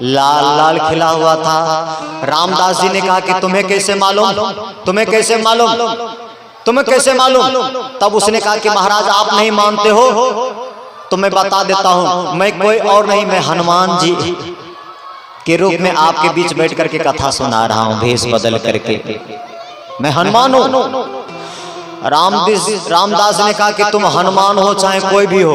लाल लाल खिला हुआ था। रामदास जी ने कहा कि तुम्हें कैसे मालूम, तुम्हें कैसे मालूम, तुम्हें कैसे मालूम? तब उसने कहा कि महाराज आप नहीं मानते हो तो मैं बता देता हूं, मैं कोई और नहीं, मैं हनुमान जी के रूप में आपके बीच बैठ करके कथा सुना रहा हूं, भेष बदल करके। मैं हनुमान हूं। रामदास ने कहा कि तुम हनुमान हो चाहे कोई भी हो,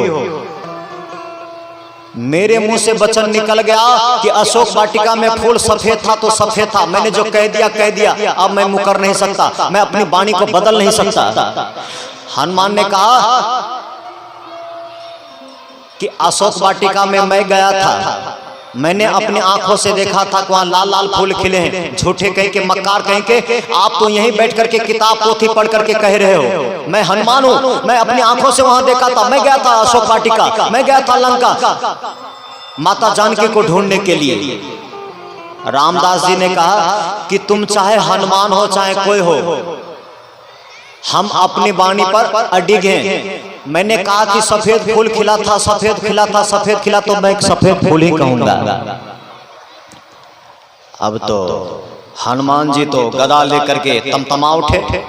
मेरे मुंह से वचन निकल गया कि अशोक वाटिका में फूल सफेद था तो सफेद था, मैंने जो कह दिया, अब मैं मुकर नहीं सकता, मैं अपनी वाणी को बदल नहीं सकता। हनुमान ने कहा कि अशोक वाटिका में मैं गया था, मैंने अपनी आंखों से देखा था कि वहां लाल लाल फूल खिले हैं। झूठे कहीं के, मक्कार कहीं के, आप तो यहीं बैठ करके किताब पोथी पढ़ करके कह रहे हो। मैं हनुमान हूं, मैं अपनी आंखों से वहां देखा था, मैं गया था अशोक वाटिका, मैं गया था लंका माता जानकी को ढूंढने के लिए। रामदास जी ने कहा कि तुम चाहे हनुमान हो चाहे कोई हो, हम अपनी वाणी पर अडिग हैं। मैंने कहा कि सफेद फूल खिला था, सफेद खिला था, सफेद खिला, तो मैं एक सफेद फूल ही कहूंगा। अब तो हनुमान जी तो गदा लेकर के तमतमा उठे।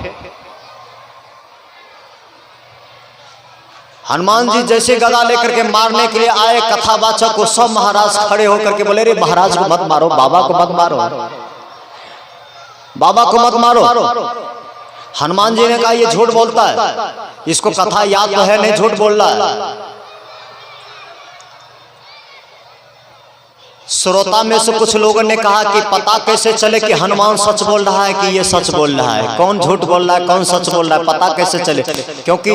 हनुमान जी जैसे गदा लेकर के मारने के लिए आए, कथावाचक को सब महाराज खड़े होकर के बोले, रे महाराज को मत मारो, बाबा को मत मारो, बाबा को मत मारो। हनुमान जी ने कहा ये झूठ बोलता है, इसको कथा याद तो है नहीं, झूठ बोल रहा है। श्रोता में से कुछ लोगों ने कहा कि पता कैसे चले कि हनुमान सच बोल रहा है कि ये सच बोल रहा है, कौन झूठ बोल रहा है कौन सच बोल रहा है, पता कैसे चले? क्योंकि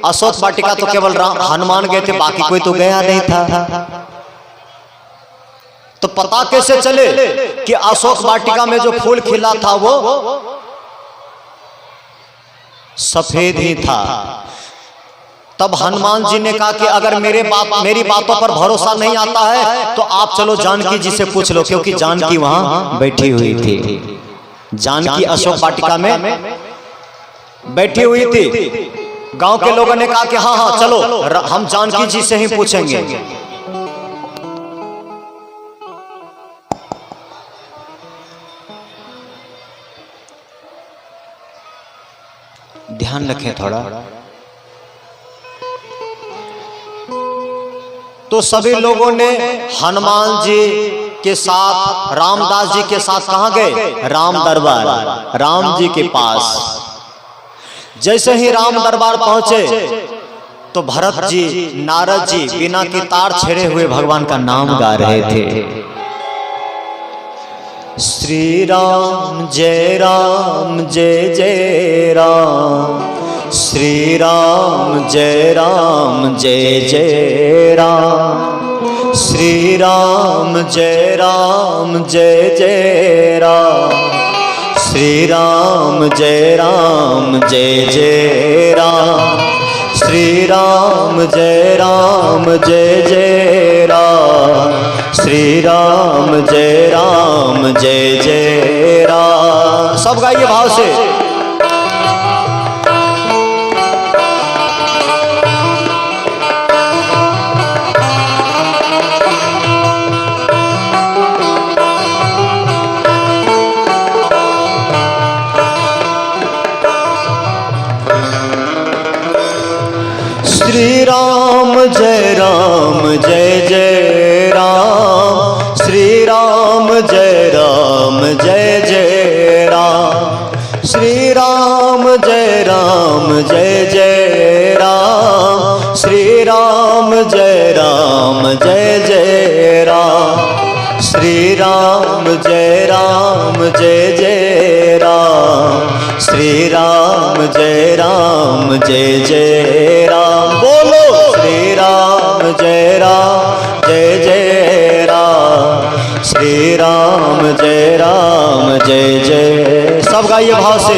अशोक वाटिका तो केवल हनुमान गए थे, बाकी कोई तो गया नहीं था। तो पता कैसे चले कि अशोक वाटिका में जो फूल खिला था वो सफेद ही था? तब हनुमान जी ने कहा कि अगर मेरी बातों पर भरोसा नहीं आता है तो आप चलो जानकी जी से पूछ लो, क्योंकि जानकी वहां बैठी हुई थी। जानकी अशोक वाटिका में बैठी हुई थी। गांव के लोगों ने कहा कि हाँ हाँ चलो हम जानकी जी से ही पूछेंगे। ध्यान रखें थोड़ा। तो सभी लोगों ने हनुमान जी के साथ, रामदास जी के साथ कहां गए? राम दरबार, राम जी के पास। जैसे ही राम दरबार पहुंचे तो भरत जी, नारद जी बिना की तार छेड़े हुए भगवान का नाम गा रहे थे। श्री राम जय जय राम, श्री राम जय जय राम, श्री राम जय जय राम, श्री राम जय जय राम, श्री राम जय जय राम, श्री राम जय जय राम। सब गाइए भाव से। श्री राम जय जय राम, श्री राम जय जय राम, श्री राम जय जय राम, श्री राम जय जय राम, श्री राम जय जय राम, श्री राम जय जय राम। बोलो श्री राम जय जय राम, श्री राम जय जय। सब गाइए भाव से।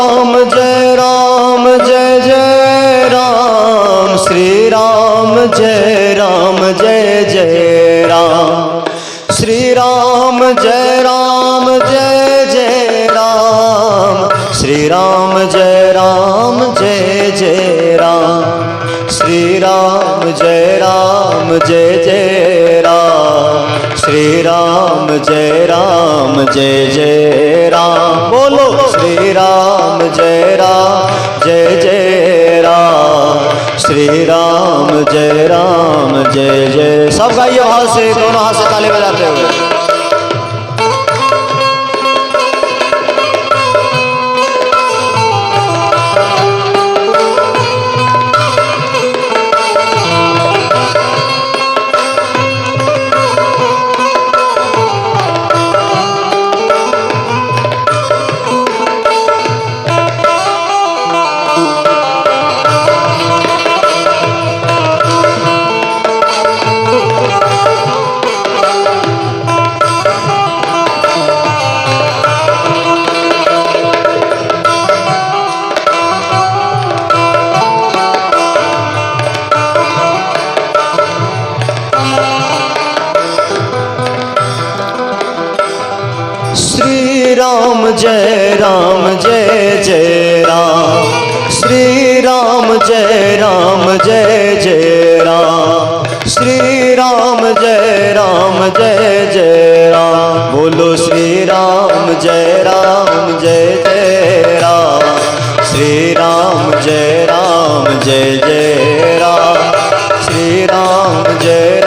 राम जय राम जय जय राम, श्री राम जय राम जय जय राम, श्री राम जय राम जय जय राम, श्री राम जय राम जय जय राम, श्री राम जय राम जय जय राम, श्री राम जय राम जय जय राम। बोलो श्री राम जय जय राम, श्री राम जय जय। सब गाइए हाथ से, दोनों हाथ से ताली बजाते हुए। श्री राम जय जय राम, श्री राम जय जय राम, श्री राम जय जय राम। बोलो श्री राम जय जय राम, श्री राम जय जय राम, श्री राम जय जय राम, श्री राम जय जय राम।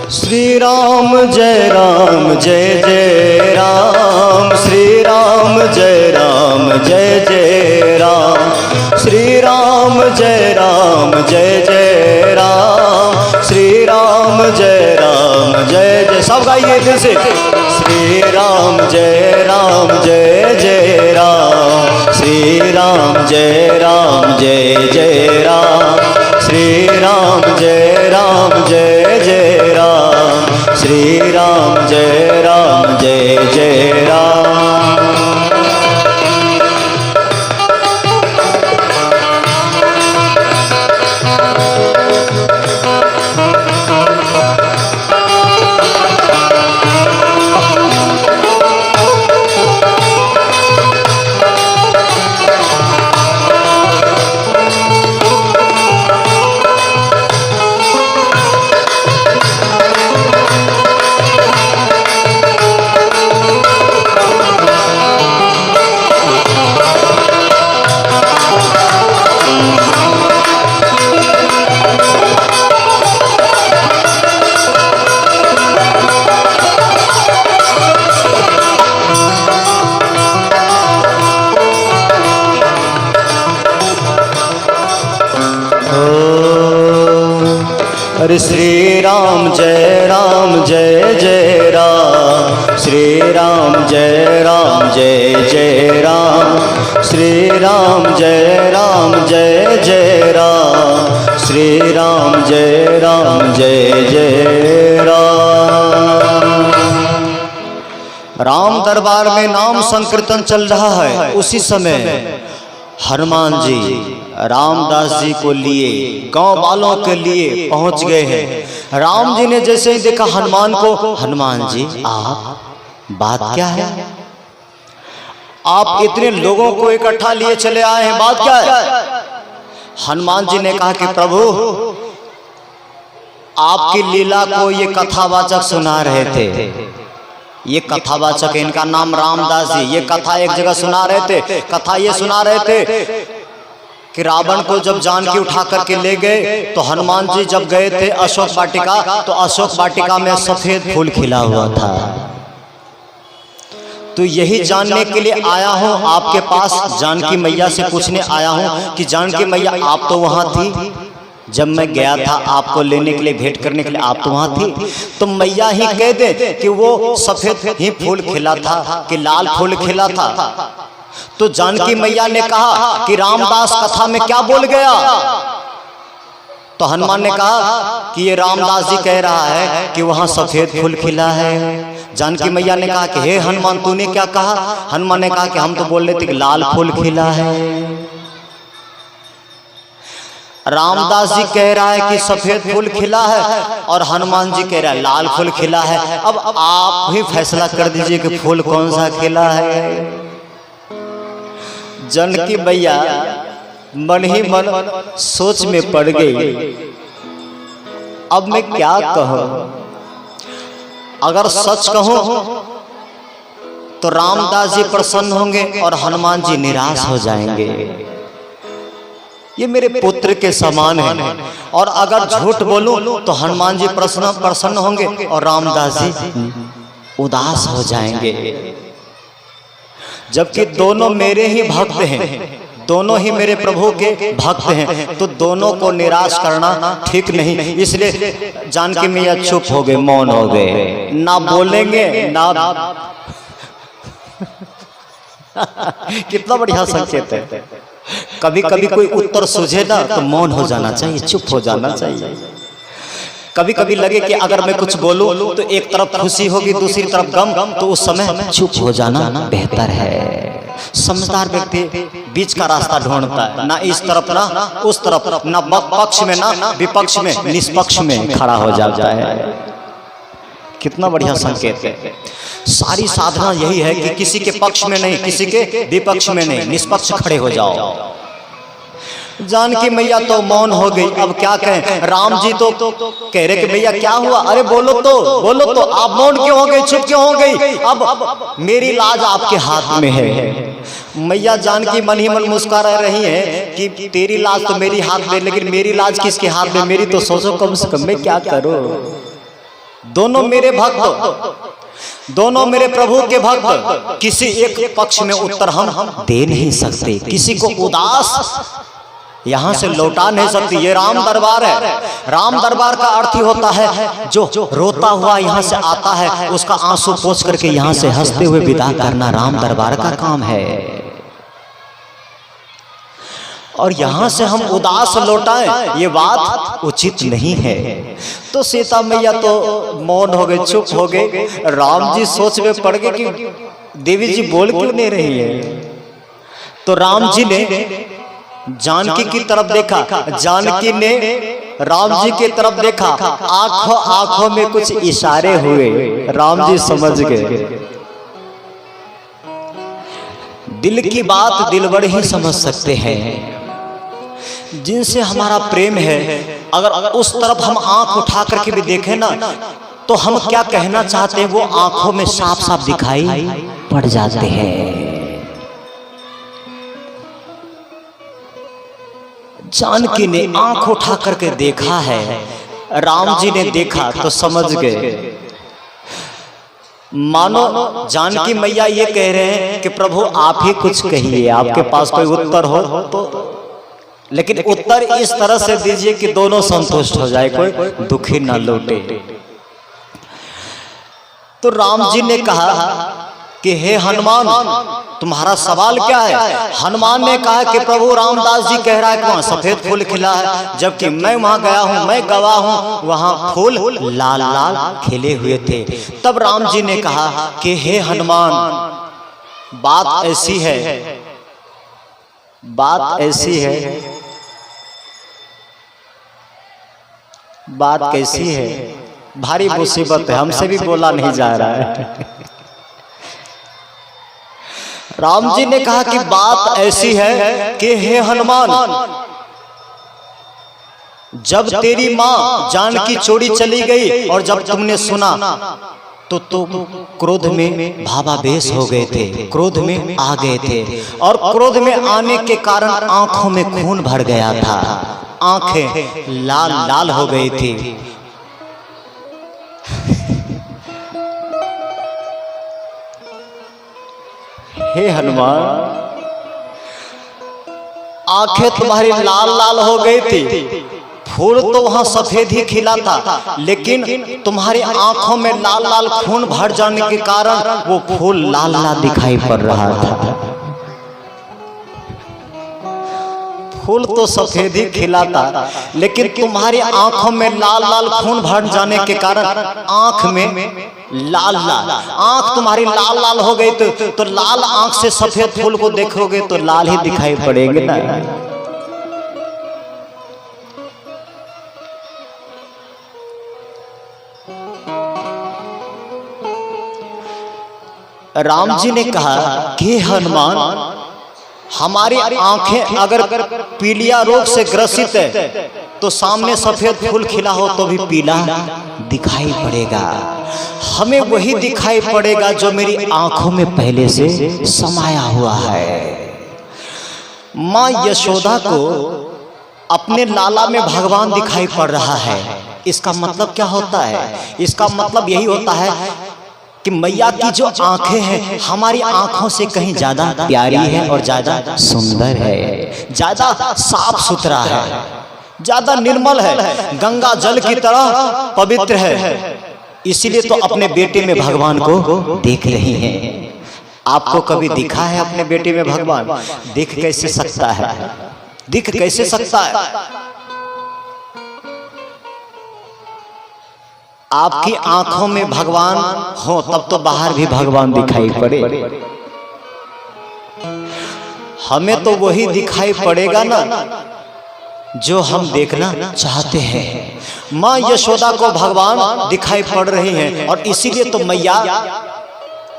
श्री राम जय जय राम, श्री राम जय जय राम, श्री राम जय जय राम, श्री राम जय जय। सब गाइए फिर से। श्री राम जय जय राम, श्री राम जय जय राम, श्री राम जय जय राम, श्री राम जय जय राम। हरे श्री राम जय जय राम, श्री राम जय जय राम, श्री राम जय जय राम, श्री राम जय जय राम। राम दरबार में नाम संकीर्तन चल रहा है। उसी समय हनुमान जी रामदास जी को लिए गांव वालों के लिए पहुंच गए हैं। राम जी ने जैसे ही देखा हनुमान को, हनुमान जी आप बात क्या है? आप इतने लोगों को इकट्ठा लिए चले आए हैं, बात क्या है? हनुमान जी ने कहा कि प्रभु आपकी लीला को ये कथावाचक सुना रहे थे। ये कथावाचक है, इनका नाम रामदास जी। ये कथा एक जगह सुना रहे थे। कथा ये सुना रहे थे कि रावण को जब जानकी उठा करके ले गए तो हनुमान जी जब गए थे अशोक वाटिका, तो अशोक वाटिका में सफेद फूल खिला हुआ था। तो यही जानने के लिए आया हूँ आपके पास, जानकी मैया से पूछने आया हूँ कि जानकी मैया आप तो वहाँ थी जब मैं गया था आपको लेने के लिए, भेंट करने के लिए, आप तो वहाँ थी। तो मैया ही कह दे कि वो सफेद ही फूल खिला था कि लाल फूल खिला था। तो जानकी मैया ने कहा कि रामदास कथा में क्या बोल गया? तो हनुमान ने कहा कि ये रामदास जी कह रहा है कि वहाँ सफेद फूल खिला है। जानकी मैया ने कहा कि हे हनुमान तूने क्या कहा? हनुमान ने कहा कि हम तो बोल रहे थे कि लाल फूल खिला है। रामदास जी कह रहा है कि सफेद फूल खिला है और हनुमान जी कह रहा है लाल फूल खिला है। अब आप ही फैसला कर दीजिए कि फूल कौन सा खिला है। जानकी मैया मन ही मन सोच में पड़ गई, अब मैं क्या कहूं? अगर सच कहूं तो रामदास जी प्रसन्न होंगे और हनुमान जी निराश हो जाएंगे। ये मेरे पुत्र के समान है। और अगर झूठ बोलूं तो हनुमान जी प्रसन्न होंगे और रामदास जी उदास हो जाएंगे। जबकि दोनों मेरे ही भक्त हैं, दोनों ही मेरे प्रभु के भक्त हैं, तो दोनों को निराश करना ठीक नहीं। इसलिए जानकी मैया चुप हो गए, मौन हो गए, ना बोलेंगे ना। कितना बढ़िया संकेत है। कभी कभी कोई उत्तर सूझे ना तो मौन हो जाना चाहिए, चुप हो जाना चाहिए। कभी कभी लगे कि अगर मैं कुछ बोलूं तो एक तरफ खुशी होगी दूसरी तरफ गम, तो उस समय चुप हो जाना बेहतर है। समझदार व्यक्ति बीच का रास्ता ढूंढता है, ना इस तरफ ना उस तरफ, ना पक्ष में ना विपक्ष में, निष्पक्ष में खड़ा हो जाता है। कितना बढ़िया संकेत है। सारी साधना यही है कि किसी के पक्ष में नहीं, किसी के विपक्ष में नहीं, निष्पक्ष खड़े हो जाओ। जानकी मैया तो मौन हो गई, अब क्या कहें? राम जी तो कह रहे कि भैया क्या हुआ? अरे बोलो तो, बोलो तो। आप मौन क्यों हो गई, चुप क्यों हो गई? अब मेरी लाज आपके हाथ में है। मैया जानकी मन ही मन मुस्कुरा रही है कि तेरी लाज तो मेरी हाथ में, लेकिन मेरी लाज किसके हाथ में? मेरी तो सोचो कम से कम मैं क्या करूं। दोनों मेरे भक्त, दोनों मेरे प्रभु के भक्त, किसी एक पक्ष में उत्तर हम दे नहीं सकते, किसी को उदास यहां से लौटा नहीं सकती। ये राम दरबार है। राम दरबार का अर्थ ही होता है जो रोता हुआ यहां से आता है उसका आंसू पोंछ करके यहां से हंसते हुए विदा करना राम दरबार का काम है। और यहां से हम उदास लौटाएं, ये बात उचित नहीं है। तो सीता मैया तो मौन हो गए, चुप हो गए। राम जी सोच में पड़ गए कि देवी जी बोल क्यों नहीं रही है। तो राम जी ने जानकी की तरफ देखा, जानकी ने राम जी की तरफ देखा, आंखों आंखों में कुछ इशारे हुए। राम जी समझ गए। दिल की बात दिलबर ही समझ सकते हैं। जिनसे हमारा प्रेम है, अगर उस तरफ हम आंख उठा करके भी देखें ना, तो हम क्या कहना चाहते हैं वो आंखों में साफ साफ दिखाई पड़ जाते हैं। जानकी ने आंख उठा करके देखा है, राम जी ने देखा तो समझ गए। मानो जानकी मैया ये कह रहे हैं कि प्रभु आप ही कुछ कहिए, आपके पास कोई उत्तर हो तो, लेकिन उत्तर इस तरह से दीजिए कि दोनों संतुष्ट हो जाए, कोई दुखी ना लौटे। तो राम जी ने कहा कि हे हनुमान तुम्हारा सवाल क्या है? हनुमान ने कहा कि प्रभु रामदास जी कह रहा है कि वहाँ सफेद फूल खिला है, जबकि मैं वहां गया हूँ, मैं गवाह हूँ, वहां फूल लाल लाल खिले हुए थे। तब राम जी ने कहा कि हे हनुमान बात ऐसी है, बात ऐसी है, बात कैसी है? भारी मुसीबत है, हमसे भी बोला नहीं जा रहा है। राम जी ने कहा कि बात ऐसी है कि हे हनुमान, जब तेरी माँ जानकी चोरी चली गई और जब तुमने सुना तो क्रोध में भावावेश हो गए थे, क्रोध में आ गए थे, और क्रोध में आने के कारण आंखों में खून भर गया था, आंखें लाल लाल हो गई थी। हे हनुमान, आंखें तुम्हारी लाल लाल हो गई थी, फूल तो वहां सफेद ही खिला था, लेकिन तुम्हारी आंखों में लाल लाल खून भर जाने के कारण वो फूल लाल लाल दिखाई पड़ रहा था। फूल तो सफेद ही खिला था, लेकिन तुम्हारी आंखों में लाल लाल खून भर जाने के कारण आंख में लाल लाल, आंख तुम्हारी लाल लाल हो गई तो लाल आंख से सफेद फूल को देखोगे तो लाल ही दिखाई पड़ेगा ना। राम जी ने कहा कि हनुमान, हमारी आंखें अगर पीलिया रोग से ग्रसित है तो सामने सफेद फूल खिला हो तो भी पीला दिखाई पड़ेगा, हमें वही दिखाई पड़ेगा जो मेरी आंखों में पहले से समाया हुआ है। मां यशोदा को अपने लाला में भगवान दिखाई पड़ रहा है। इसका मतलब क्या होता है? इसका मतलब यही होता है कि मैया की जो आंखें हैं हमारी आंखों से कहीं ज्यादा प्यारी है और ज्यादा सुंदर है, ज्यादा साफ सुथरा है, ज्यादा निर्मल है, गंगा जल की तरह पवित्र है। इसीलिए तो अपने बेटे में भगवान को देख रही हैं। आपको कभी दिखा है अपने बेटे में भगवान? दिख कैसे सकता है, दिख कैसे सकता है? आपकी आंखों में भगवान हो तब तो बाहर भी भगवान दिखाई पड़े। हमें तो वही दिखाई पड़ेगा ना जो हम देखना चाहते हैं। मां यशोदा को भगवान दिखाई पड़ रही हैं और इसीलिए तो मैया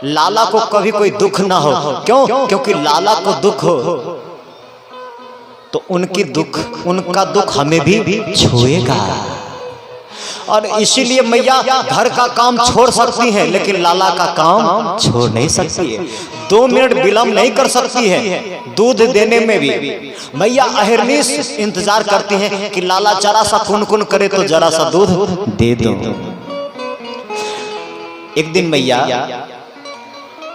लाला को कभी कोई दुख ना हो। क्यों? क्योंकि लाला को दुख हो तो उनका दुख हमें भी छुएगा। और इसीलिए मैया घर का काम छोड़ सकती है लेकिन लाला का काम छोड़ नहीं सकती है। 2 मिनट विलंब नहीं कर सकती है दूध देने में भी। मैया अहरनिश इंतजार करती हैं कि लाला जरा सा कुन करे तो जरा सा दूध दे दो। एक दिन मैया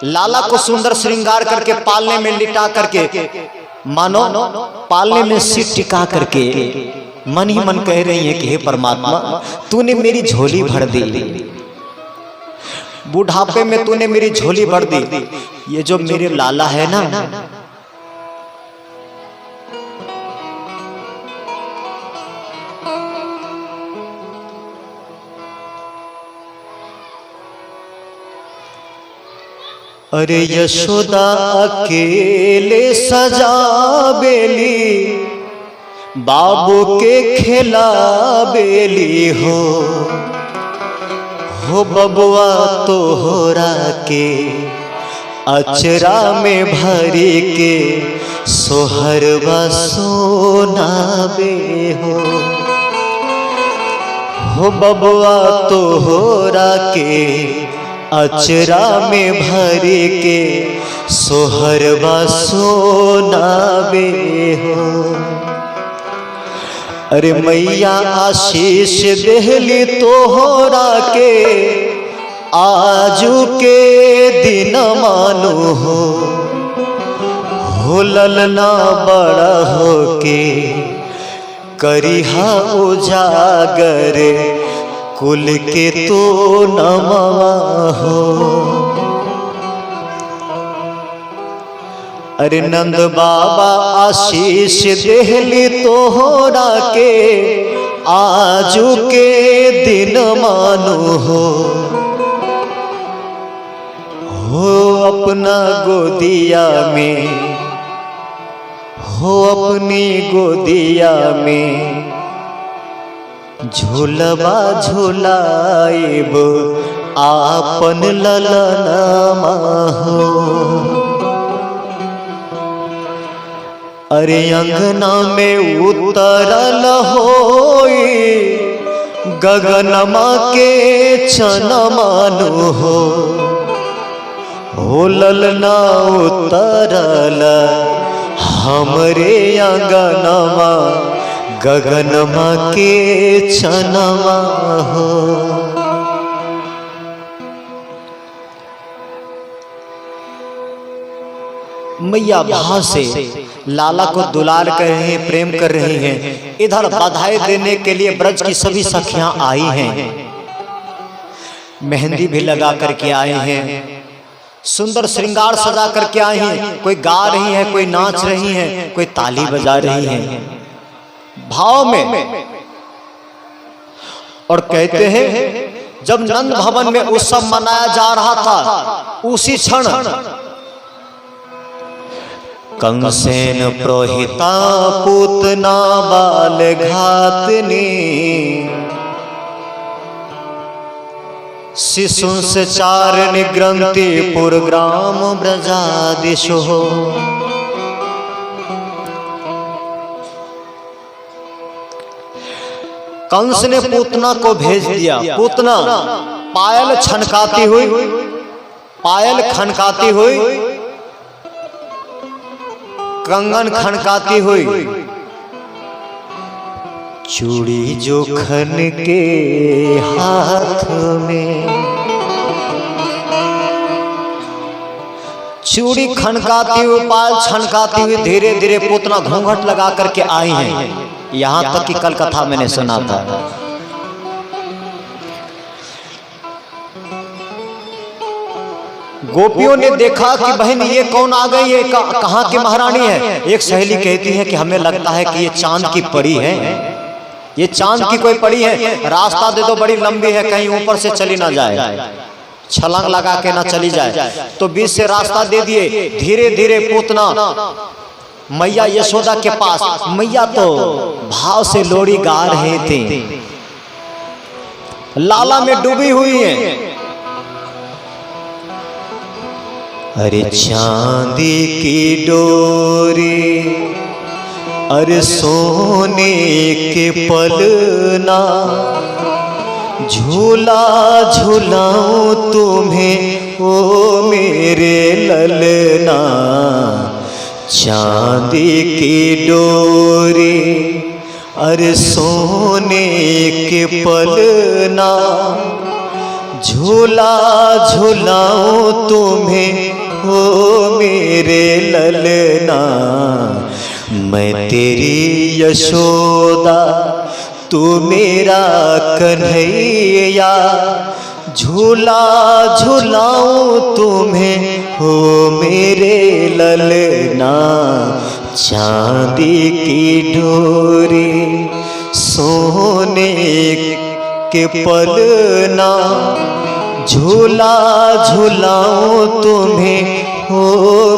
लाला को सुंदर श्रृंगार करके पालने में लिटा करके, मानो पालने में सिर टिका करके मन ही मन कह रही है कि हे परमात्मा, तूने मेरी झोली भर दी, बुढ़ापे में तूने मेरी झोली भर दी। ये जो मेरे लाला है ना, अरे यशोदा अकेले सजा बेली, बाबू के खिला बेली हो बबुआ तोहरा के अचरा में भरी के सोहरवा सोना बे हो बबुआ तोहरा के अचरा में भरी के सोहरवा सोना बे हो। अरे मैया आशीष देहली तोहरा के आजू के दिन मानो हो ललना बड़ा हो के करिहा उजागर कुल के तो नमा हो। अरे नंद बाबा आशीष देहली तोहरा के आजू के दिन मानो हो अपना गोदिया में, हो अपनी गोदिया में झूलवा झूलाइब आपन ललनमा हो। अरे अंगना में उतरल होई गगनमा के चनमानु हो ललना उतरल हमरे अंगनमा गगनमा के चनमा हो। मैया भाव से लाला को दुलार कर रहे हैं, प्रेम कर रही हैं। इधर बधाई देने के लिए ब्रज की सभी सखियां आई हैं, मेहंदी भी लगा करके आए हैं, सुंदर श्रृंगार सजा करके आई हैं। कोई गा रही है, कोई नाच रही है, कोई ताली बजा रही है भाव में। और कहते हैं जब नंद भवन में उत्सव मनाया जा रहा था, उसी क्षण कंसेन प्रोहिता पूतना बाल घातनी शिशुंस चारण ग्रंथि पुरग्राम ब्रजादिशो। कंस ने पूतना को भेज दिया। पूतना पायल छनकाती हुई, पायल खनकाती हुई, कंगन खनकाती हुई, चूड़ी जो खन के हाथ में, चूड़ी खनकाती हुई, पायल छनकाती हुई धीरे धीरे पूतना घूंघट लगा करके आई हैं। यहां तक कि कल कथा मैंने सुना था। गोपियों ने देखा कि बहन ये कौन आ गई है, कहाँ की महारानी है। एक सहेली कहती है कि हमें लगता है कि ये चांद की परी है, ये चांद की कोई परी है, रास्ता दे दो, बड़ी लंबी है, कहीं ऊपर से चली ना जाए, छलांग लगा के ना चली जाए। तो बीच से रास्ता दे दिए। धीरे धीरे पूतना मैया यशोदा के पास, मैया तो भाव से लोरी गा रहे थे, लाला में डूबी हुई है। अरे चांदी की डोरी, अरे सोने के पलना, झूला झूलाऊं तुम्हें ओ मेरे ललना। चांदी की डोरी, अरे सोने के पलना, झूला झूलाऊं तुम्हें ओ मेरे ललना। मैं तेरी यशोदा, तू मेरा कन्हैया, झूला झूलाऊं तुम्हें हो मेरे ललना। चांदी की डोरी, सोने के पलना, झूला झूलाऊं तुम्हें हो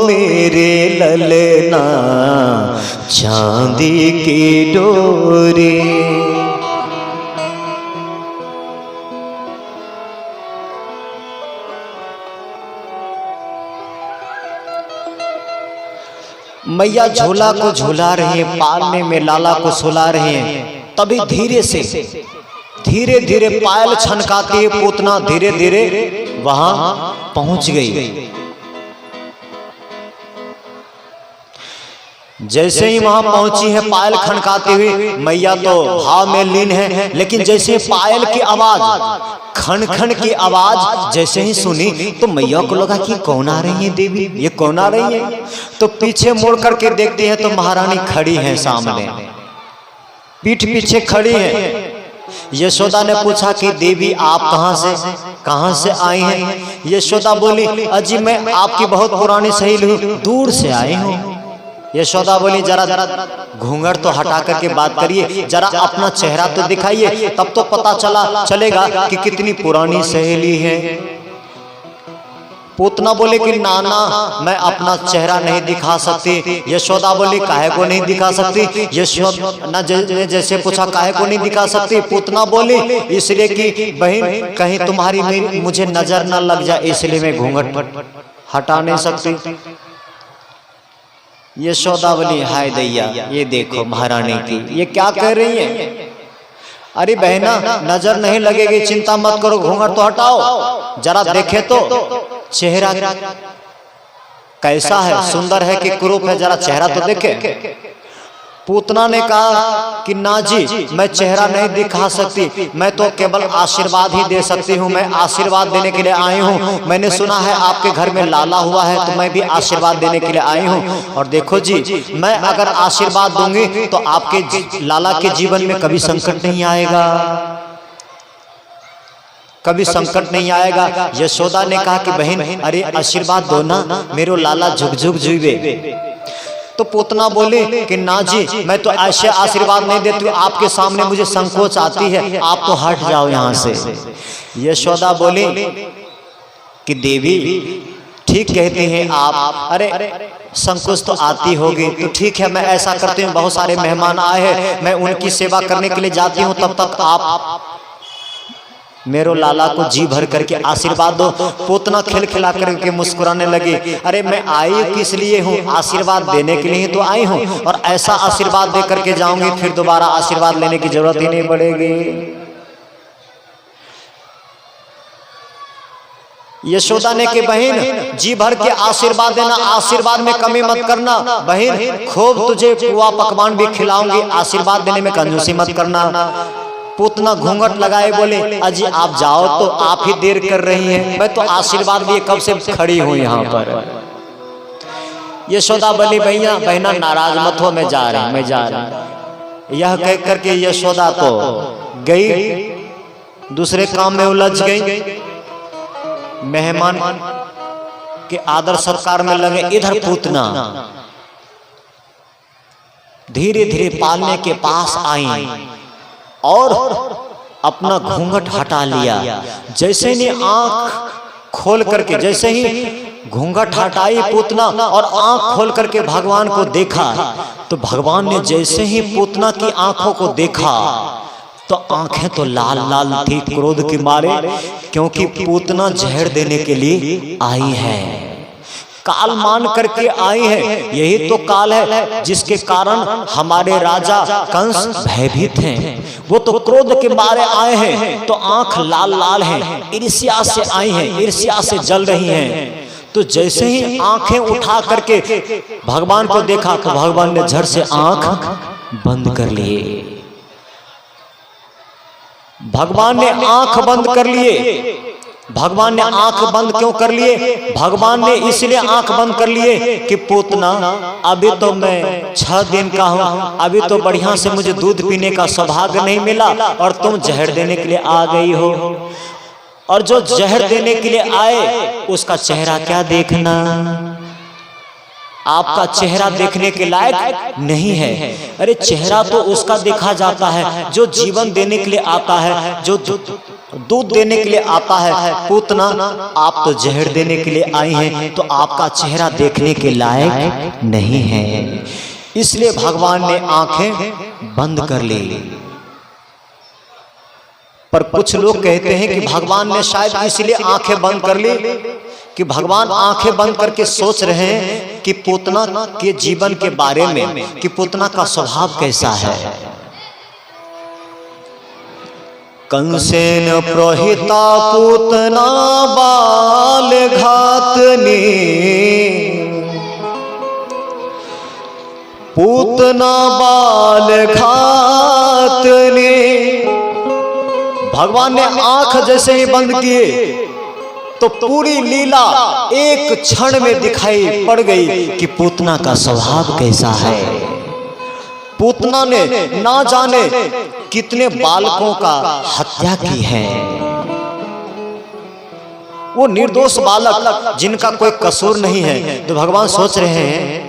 मेरे ललना। चांदी की डोरी। मैया झूला को झूला रही है, पालने में लाला को सुला रही हैं। तभी धीरे से धीरे धीरे पायल छनकाती है पूतना, धीरे धीरे वहां पहुंच गई। जैसे ही वहां पहुंची है पायल खनकाती हुई, मैया तो भाव में लीन है। लेकिन जैसे पायल की आवाज, खन खन की आवाज जैसे ही सुनी तो मैया को लगा कि कौन आ रही है देवी, ये कौन आ रही है। तो पीछे मुड़ करके देखती है तो महारानी खड़ी है सामने, पीठ पीछे खड़ी है। यशोदा ने पूछा कि देवी आप कहां से आई हैं। यशोदा बोली अजी मैं आपकी बहुत पुरानी सहेली हूँ, दूर से आई हूँ। यशोदा बोली जरा घूंघट तो हटा करके बात करिए, जरा अपना चेहरा तो दिखाइए, तब तो पता चलेगा कि कितनी पुरानी सहेली है। पूतना बोले कि नाना मैं अपना चेहरा नहीं दिखा सकती। यशोदा बोली काहे को नहीं दिखा सकती। यशोदा ने जैसे पूछा काहे को नहीं दिखा सकती। पूतना बोली इसलिए कि बहन कहीं तुम्हारी मुझे नजर न लग जाए, इसलिए मैं घूंघट हटा नहीं सकती। यशोदा बोली हाय दैया, ये देखो महारानी की ये क्या कह रही है। अरे बहना नजर नहीं लगेगी, चिंता मत करो, घूंघट तो हटाओ, जरा देखे तो चेहरा कैसा है, सुंदर है कि कुरूप है, जरा चेहरा तो देखे। पूतना ने कहा कि ना जी, मैं चेहरा नहीं दिखा सकती, मैं तो केवल आशीर्वाद ही दे सकती हूँ, मैं आशीर्वाद देने के लिए आई हूँ। मैंने सुना है आपके घर में लाला हुआ है, तो मैं भी आशीर्वाद देने के लिए आई हूँ। और देखो जी, मैं अगर आशीर्वाद दूंगी तो आपके लाला के जीवन में कभी संकट नहीं आएगा, कभी संकट नहीं आएगा। यशोदा ने कहा कि बहन अरे आशीर्वाद दो ना, मेरो लाला झुक झुक जुए। तो पूतना बोले कि ना जी, मैं तो ऐसे आशीर्वाद नहीं देती, आपके सामने मुझे संकोच आती है, आप तो हट जाओ यहाँ से। यशोदा बोली कि देवी ठीक कहती हैं आप, अरे संकोच तो आती होगी, तो ठीक है, मैं ऐसा करती हूँ, बहुत सारे मेहमान आए हैं, मैं उनकी सेवा करने के लिए जाती हूँ, तब तक आप मेरो लाला को जी भर करके आशीर्वाद दो। पूतना खिलखिला करके मुस्कुराने लगी, अरे मैं आई किस लिए हूँ, आशीर्वाद देने के लिए तो आई हूँ, और ऐसा आशीर्वाद दे करके जाऊंगी, फिर दोबारा आशीर्वाद लेने की जरूरत ही नहीं पड़ेगी। यशोदा ने कि बहन जी भर के आशीर्वाद देना, आशीर्वाद में कमी मत करना, बहन खूब तुझे पुआ पकवान भी खिलाऊंगी, आशीर्वाद देने में कंजूसी मत करना। पूतना घूंघट लगाए बोले, अजी आप जाओ तो, आप ही देर कर रही हैं, मैं तो आशीर्वाद लिए कब से खड़ी हूं यहाँ पर। यशोदा बोली भैया बहना नाराज मत हो, मैं जा रही, मैं जा रही। यह कह करके यशोदा तो गई, दूसरे काम में उलझ गई, मेहमान के आदर सत्कार में लगे। इधर पूतना धीरे धीरे पालने के पास आई और अपना घूंघट हटा लिया। जैसे ही आंख खोल करके, जैसे ही घूंघट हटाई पूतना और आंख खोल करके भगवान को देखा, तो भगवान ने जैसे ही पूतना की आंखों को देखा तो आंखें तो लाल लाल थी क्रोध के मारे, क्योंकि पूतना जहर देने के लिए आई है, काल मान करके आई है। यही तो काल है जिसके कारण हमारे राजा कंस भयभीत हैं, वो तो क्रोध के मारे आए हैं, तो आंख लाल लाल है, ईर्ष्या से आई हैं, ईर्ष्या से जल रही हैं। तो जैसे ही आंखें उठा करके भगवान को देखा तो भगवान ने झट से आंख बंद कर लिए। भगवान ने आंख बंद कर लिए। भगवान ने आंख बंद क्यों कर लिए? भगवान ने इसलिए आंख बंद कर लिए कि पूतना अभी तो मैं 6 दिन का हूँ, अभी तो बढ़िया से मुझे दूध पीने का सौभाग्य नहीं मिला और तुम जहर देने के लिए आ गई हो। और जो जहर देने के लिए आए उसका चेहरा क्या देखना, आपका चेहरा देखने के लायक नहीं है। अरे चेहरा तो उसका देखा जाता है जो जीवन देने के लिए आता है, जो दूध देने के लिए आता है। पूतना आप तो जहर देने के लिए आई हैं, तो आपका चेहरा देखने के लायक नहीं है। इसलिए भगवान ने आंखें बंद कर ली। पर कुछ लोग कहते हैं कि भगवान ने शायद इसलिए आंखें बंद कर ली कि भगवान आंखें बंद करके सोच रहे हैं कि पूतना के जीवन के बारे में, कि पूतना का स्वभाव कैसा है। कंसेन प्रोहिता पूतना बाल घातनी, पूतना बाल घातनी। भगवान ने आंख जैसे ही बंद किए तो पूरी लीला एक क्षण में दिखाई पड़ गई कि पूतना का स्वभाव कैसा है। पूतना ने ना जाने कितने बालकों का हत्या की है। वो निर्दोष बालक जिनका कोई कसूर नहीं है, तो भगवान सोच रहे हैं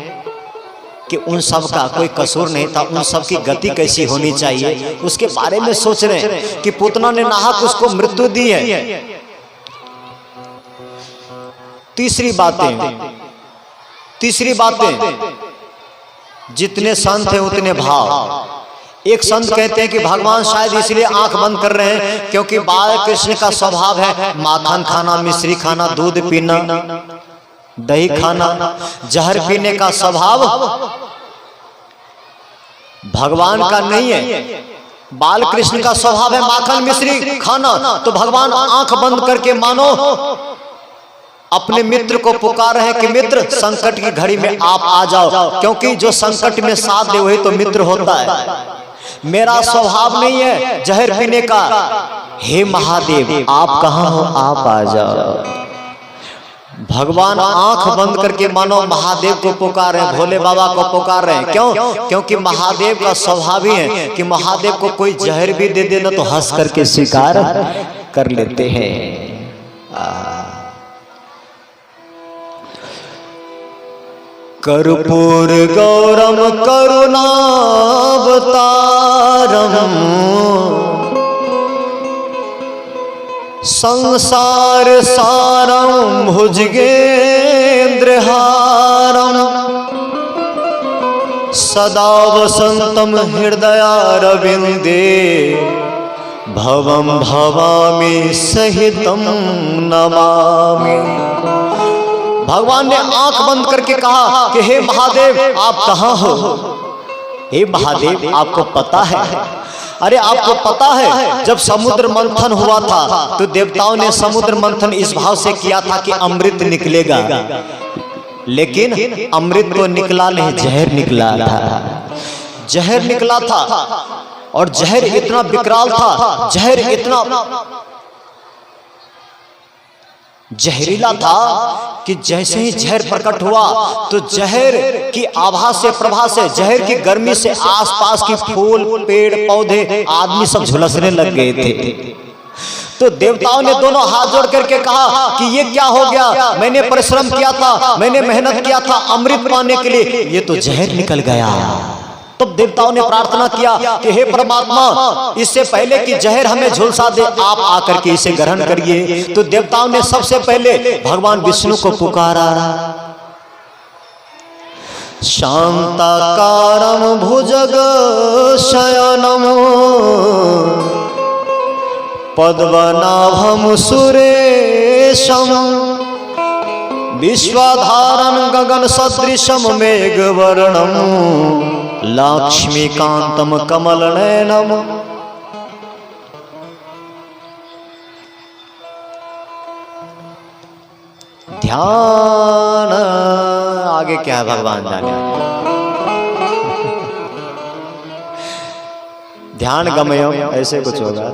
कि उन सब का कोई कसूर नहीं था, उन सब की गति कैसी होनी चाहिए, उसके बारे में सोच रहे हैं कि पूतना ने नाहक उसको मृत्यु दी है। तीसरी बातें जितने संत हैं उतने भाव। एक संत कहते हैं कि भगवान शायद इसलिए आंख बंद कर रहे हैं क्योंकि बाल कृष्ण का स्वभाव है माखन खाना, मिश्री खाना, दूध पीना, दही खाना, जहर पीने का स्वभाव भगवान का नहीं है। बाल कृष्ण का स्वभाव है माखन मिश्री खाना, तो भगवान आंख बंद करके मानो अपने मित्र को पुकार है कि मित्र संकट की घड़ी में आप आ जाओ, क्योंकि जो संकट में साथ दे वही तो मित्र होता है। मेरा स्वभाव नहीं है जहर पीने का, हे महादेव आप कहां हो, आप आ जाओ। भगवान आंख बंद करके मानो महादेव को पुकार रहे हैं, भोले बाबा को पुकार रहे हैं। क्यों? क्योंकि महादेव का स्वभाव ही है कि महादेव को कोई जहर भी दे देना तो हंस करके स्वीकार कर लेते हैं। कर्पूर गौरम करुणावतारम संसार सारम भुजगेन्द्रहारम सदा वसंतम हृदयारविंदे भवम भवामि सहितम नमामि। भगवान ने आंख बंद करके कहा कि हे महादेव आप कहां हो। हे महादेव आपको पता है, अरे आपको पता है जब समुद्र मंथन हुआ था तो देवताओं ने समुद्र मंथन इस भाव से किया था कि अमृत निकलेगा, लेकिन अमृत तो निकला नहीं, जहर निकला था। जहर निकला था और जहर इतना विकराल था, जहर इतना जहरीला था कि जैसे ही जहर प्रकट हुआ तो जहर की आभा से प्रभा से, जहर की गर्मी से आसपास की फूल पेड़ पौधे आदमी सब झुलसने लग गए थे। तो देवताओं ने दोनों हाथ जोड़ करके कहा कि ये क्या हो गया, मैंने परिश्रम किया था, मैंने मेहनत किया था अमृत पाने के लिए, ये तो जहर निकल गया। तब देवताओं ने प्रार्थना किया कि हे परमात्मा इससे पहले कि जहर हमें झुलसा दे आप आकर के इसे ग्रहण करिए। तो देवताओं ने सबसे पहले भगवान विष्णु को पुकारा। शांताकारं भुजग शयनम पद्मनाभं सुरेशम विश्वाधारं गगन सदृशम मेघवर्णम लक्ष्मीकांतम कमल नयनम। ध्यान आगे क्या है भगवान जाने। ध्यान गमयम ऐसे कुछ होगा।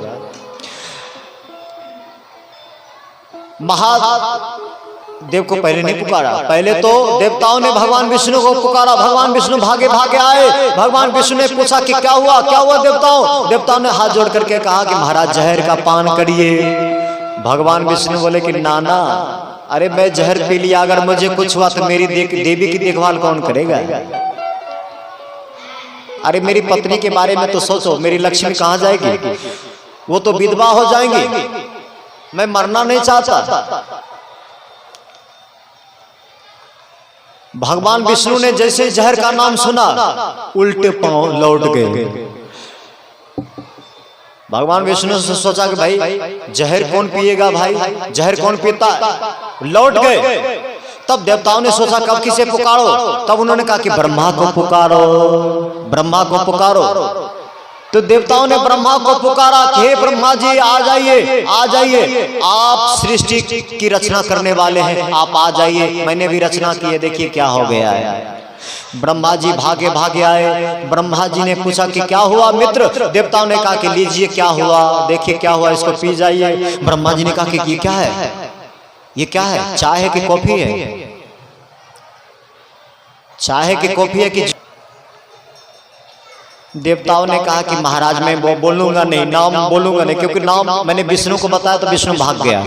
महादेव को पहले नहीं पुकारा, पहले तो देवताओं ने भगवान विष्णु को पुकारा। भगवान विष्णु भागे भागे आए। भगवान विष्णु ने पूछा कि क्या हुआ, क्या हुआ देवताओं। देवताओं ने हाथ जोड़ करके कहा कि महाराज जहर का पान करिए। भगवान विष्णु बोले कि नाना अरे मैं जहर पी लिया, अगर मुझे कुछ हुआ तो मेरी देवी की देखभाल कौन करेगा। अरे मेरी पत्नी के बारे में तो सोचो, मेरी लक्ष्मी कहां जाएगी, वो तो विधवा हो जाएंगी। मैं मरना नहीं चाहता। भगवान विष्णु ने जैसे जहर का नाम सुना उल्टे पांव लौट गए। भगवान विष्णु से सोचा कि भाई जहर कौन पिएगा, भाई जहर कौन पीता है, लौट गए। तब देवताओं ने सोचा कब किसे पुकारो, तब उन्होंने कहा कि ब्रह्मा को पुकारो, ब्रह्मा को पुकारो। तो देवताओं ने ब्रह्मा को पुकारा कि हे ब्रह्मा जी आ जाइए, आ जाइए, आप सृष्टि की रचना करने वाले हैं, आप आ जाइए, मैंने भी रचना की है, देखिए क्या हो गया है। ब्रह्मा जी भागे भागे आए। ब्रह्मा जी ने पूछा कि क्या हुआ मित्र। देवताओं ने कहा कि लीजिए क्या हुआ, देखिए क्या हुआ, इसको पी जाइए। ब्रह्मा जी ने कहा कि ये क्या है, ये क्या है, चाय है कि कॉफी है, चाय है कि कॉफी है कि। देवताओं ने कहा कि महाराज मैं वो बोलूंगा नहीं, नाम बोलूंगा नहीं, क्योंकि नाम मैंने विष्णु को बताया तो विष्णु भाग गया।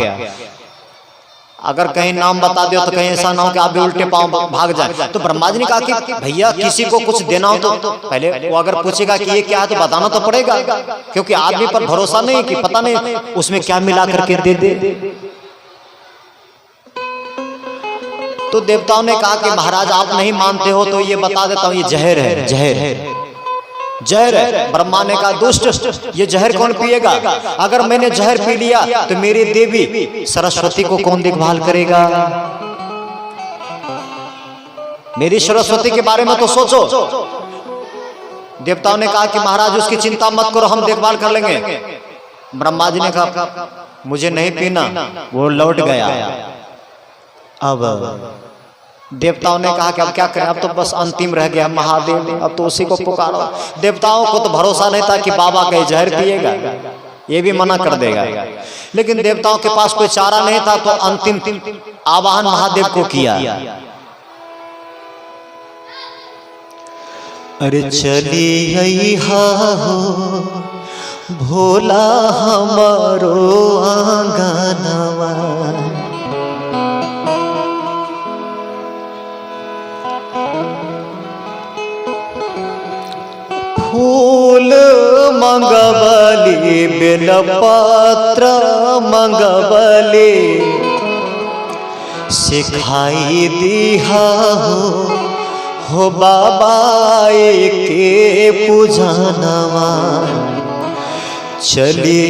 अगर कहीं नाम बता दो तो कहीं ऐसा ना हो कि आप भी उल्टे पांव भाग जाए। तो ब्रह्मा जी ने कहा कि भैया किसी को कुछ देना हो तो पहले वो अगर पूछेगा कि ये क्या है तो बताना तो पड़ेगा, क्योंकि आदमी पर भरोसा नहीं कि पता नहीं उसमें क्या मिला करके दे दे। तो देवताओं ने कहा कि महाराज आप नहीं मानते हो तो ये बता देता हूँ, ये जहर है, जहर है, जहर है। ब्रह्मा ने कहा दुष्ट, ये जहर कौन पिएगा, अगर मैंने जहर पी लिया तो मेरी देवी सरस्वती को कौन देखभाल करेगा। मेरी सरस्वती के बारे में तो सोचो। देवताओं ने कहा कि महाराज उसकी चिंता मत करो, हम देखभाल कर लेंगे। ब्रह्मा जी ने कहा मुझे नहीं पीना, वो लौट गया। अब देवताओं ने कहा कि अब क्या करें, अब तो बस अंतिम रह गया महादेव, अब तो उसी को पुकारो। देवताओं को तो भरोसा नहीं था कि बाबा कहीं जहर पिएगा, ये भी मना कर देगा। लेकिन देवताओं के पास कोई चारा नहीं था, तो अंतिम आवाहन महादेव को किया। अरे चली अइहा हो भोला हमारो आंगनवा, फूल मंगवली बेलपत्र मंगवली, सिखाई दिहा हो बाबा के पूजनवा। चली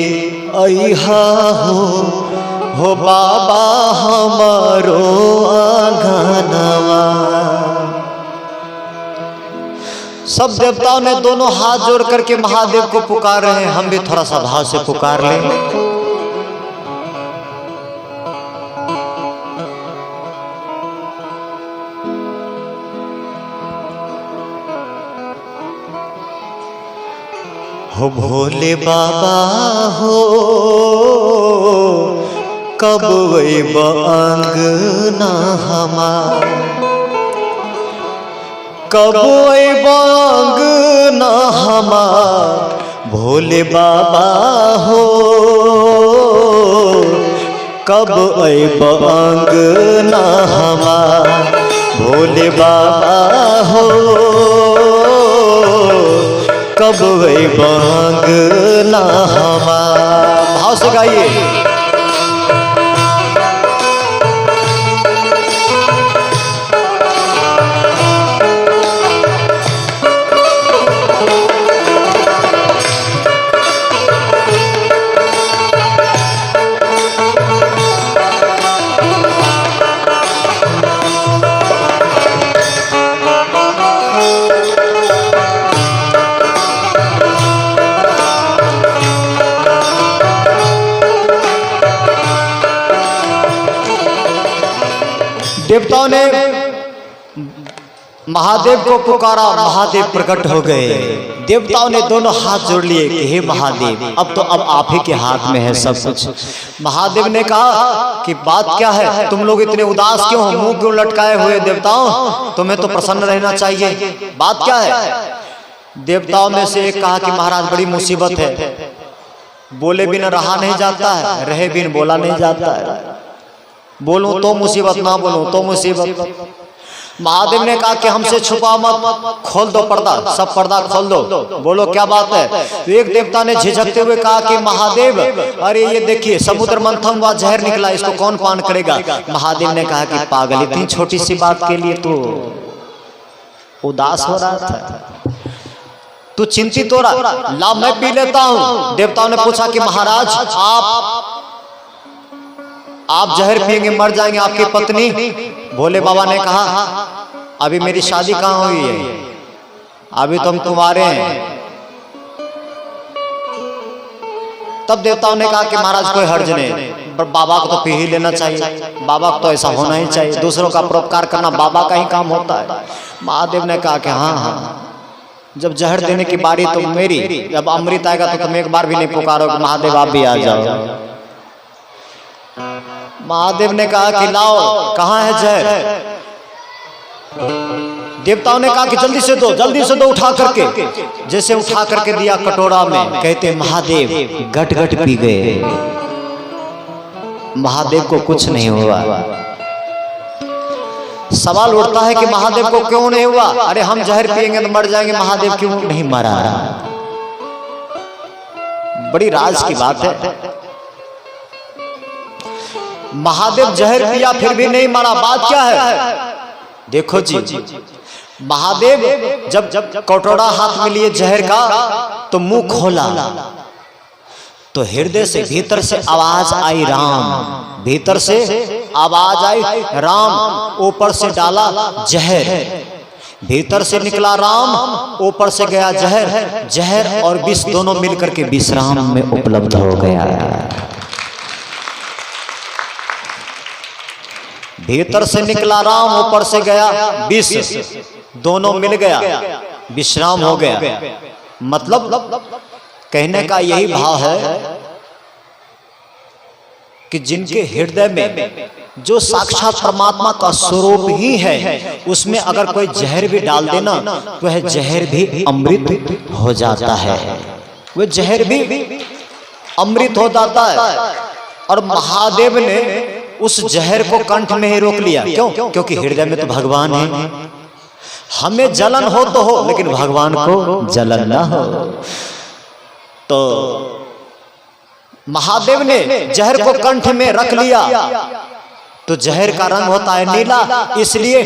अइहा हो बाबा हमारो आंगनवा। सब देवताओं ने दोनों हाथ जोड़ करके महादेव को पुकार रहे हैं, हम भी थोड़ा सा भाव से पुकार लें। हो भोले बाबा हो कब अइब अंगना हमार, कब अइब अंगना हमार, भोले बाबा हो कब अइब अंगना हमार, भोले बाबा हो कब अइब अंगना हमार। भाव से गाइए। देवताओं ने महादेव को पुकारा, महादेव प्रकट हो गए। देवताओं ने दोनों हाथ जोड़ लिए कि हे महादेव, अब आप ही के हाथ में है सब कुछ। महादेव ने कहा कि बात क्या है, तुम लोग इतने उदास क्यों हो, मुंह क्यों लटकाए हुए देवताओं, तुम्हें तो प्रसन्न रहना चाहिए, बात क्या है। देवताओं में से एक कहा कि महाराज बड़ी मुसीबत है, बोले बिना रहा नहीं जाता है, रहे बिन बोला नहीं जाता है, बोलूं तो मुसीबत, ना बोलूं तो मुसीबत। महादेव ने कहा कि हमसे छुपा मत, खोल दो पर्दा, सब पर्दा खोल दो, बोलो क्या बात है। तो एक देवता ने झिझकते हुए कहा कि महादेव अरे ये देखिए समुद्र मंथन हुआ, जहर निकला, इसको कौन पान करेगा। महादेव ने कहा कि पागल, इतनी छोटी सी बात के लिए तो उदास हो रहा था, तू चिंतित हो रहा, ला मैं पी लेता हूं। देवताओं ने पूछा कि महाराज आप जहर पिएंगे मर जाएंगे, आपकी पत्नी। भोले बाबा ने कहा अभी मेरी शादी कहाँ हुई है, अभी तो हम कुंवारे हैं। तब देवताओं ने कहा कि महाराज कोई हर्ज नहीं, पर बाबा को तो पी ही लेना चाहिए, बाबा को तो ऐसा होना ही चाहिए, दूसरों का परोपकार करना बाबा का ही काम होता है। महादेव ने कहा कि हाँ, जब जहर देने की बारी तो मेरी, जब अमृत आएगा तो तुम एक बार भी नहीं पुकारोगे, महादेव आप भी आ जाओ। महादेव ने कहा कि लाओ, कहाँ है जहर। देवताओं ने कहा कि जल्दी से दो उठा करके। जैसे उठा करके दिया कटोरा में, कहते महादेव गट गट पी गए, महादेव को कुछ नहीं हुआ। सवाल उठता है कि महादेव को क्यों नहीं हुआ, अरे हम जहर पिएंगे तो मर जाएंगे, महादेव क्यों नहीं मरा। बड़ी राज की बात है, महादेव जहर पिया फिर भी नहीं मरा, बात क्या है। देखो जी, महादेव जब कटोरा हाथ में लिए जहर का, तो मुंह खोला तो हृदय से भीतर से आवाज आई राम, भीतर से आवाज आई राम, ऊपर से डाला जहर। भीतर से निकला राम, ऊपर से गया जहर, जहर और विष दोनों मिलकर के विश्राम में उपलब्ध हो गया। भीतर से निकला राम, ऊपर से गया विष, दोनों मिल गया, विश्राम हो गया। मतलब कहने का यही भाव है कि जिनके हृदय में जो साक्षात परमात्मा का स्वरूप ही है, उसमें अगर कोई जहर भी डाल देना तो वह जहर भी अमृत हो जाता है, वह जहर भी अमृत हो जाता है। और महादेव ने उस जहर को कंठ में ही रोक लिया। क्यों? क्योंकि हृदय में तो भगवान है। हमें जलन हो तो हो, लेकिन भगवान को जलन ना हो। तो महादेव ने जहर को कंठ में रख लिया, तो जहर का रंग होता है नीला, इसलिए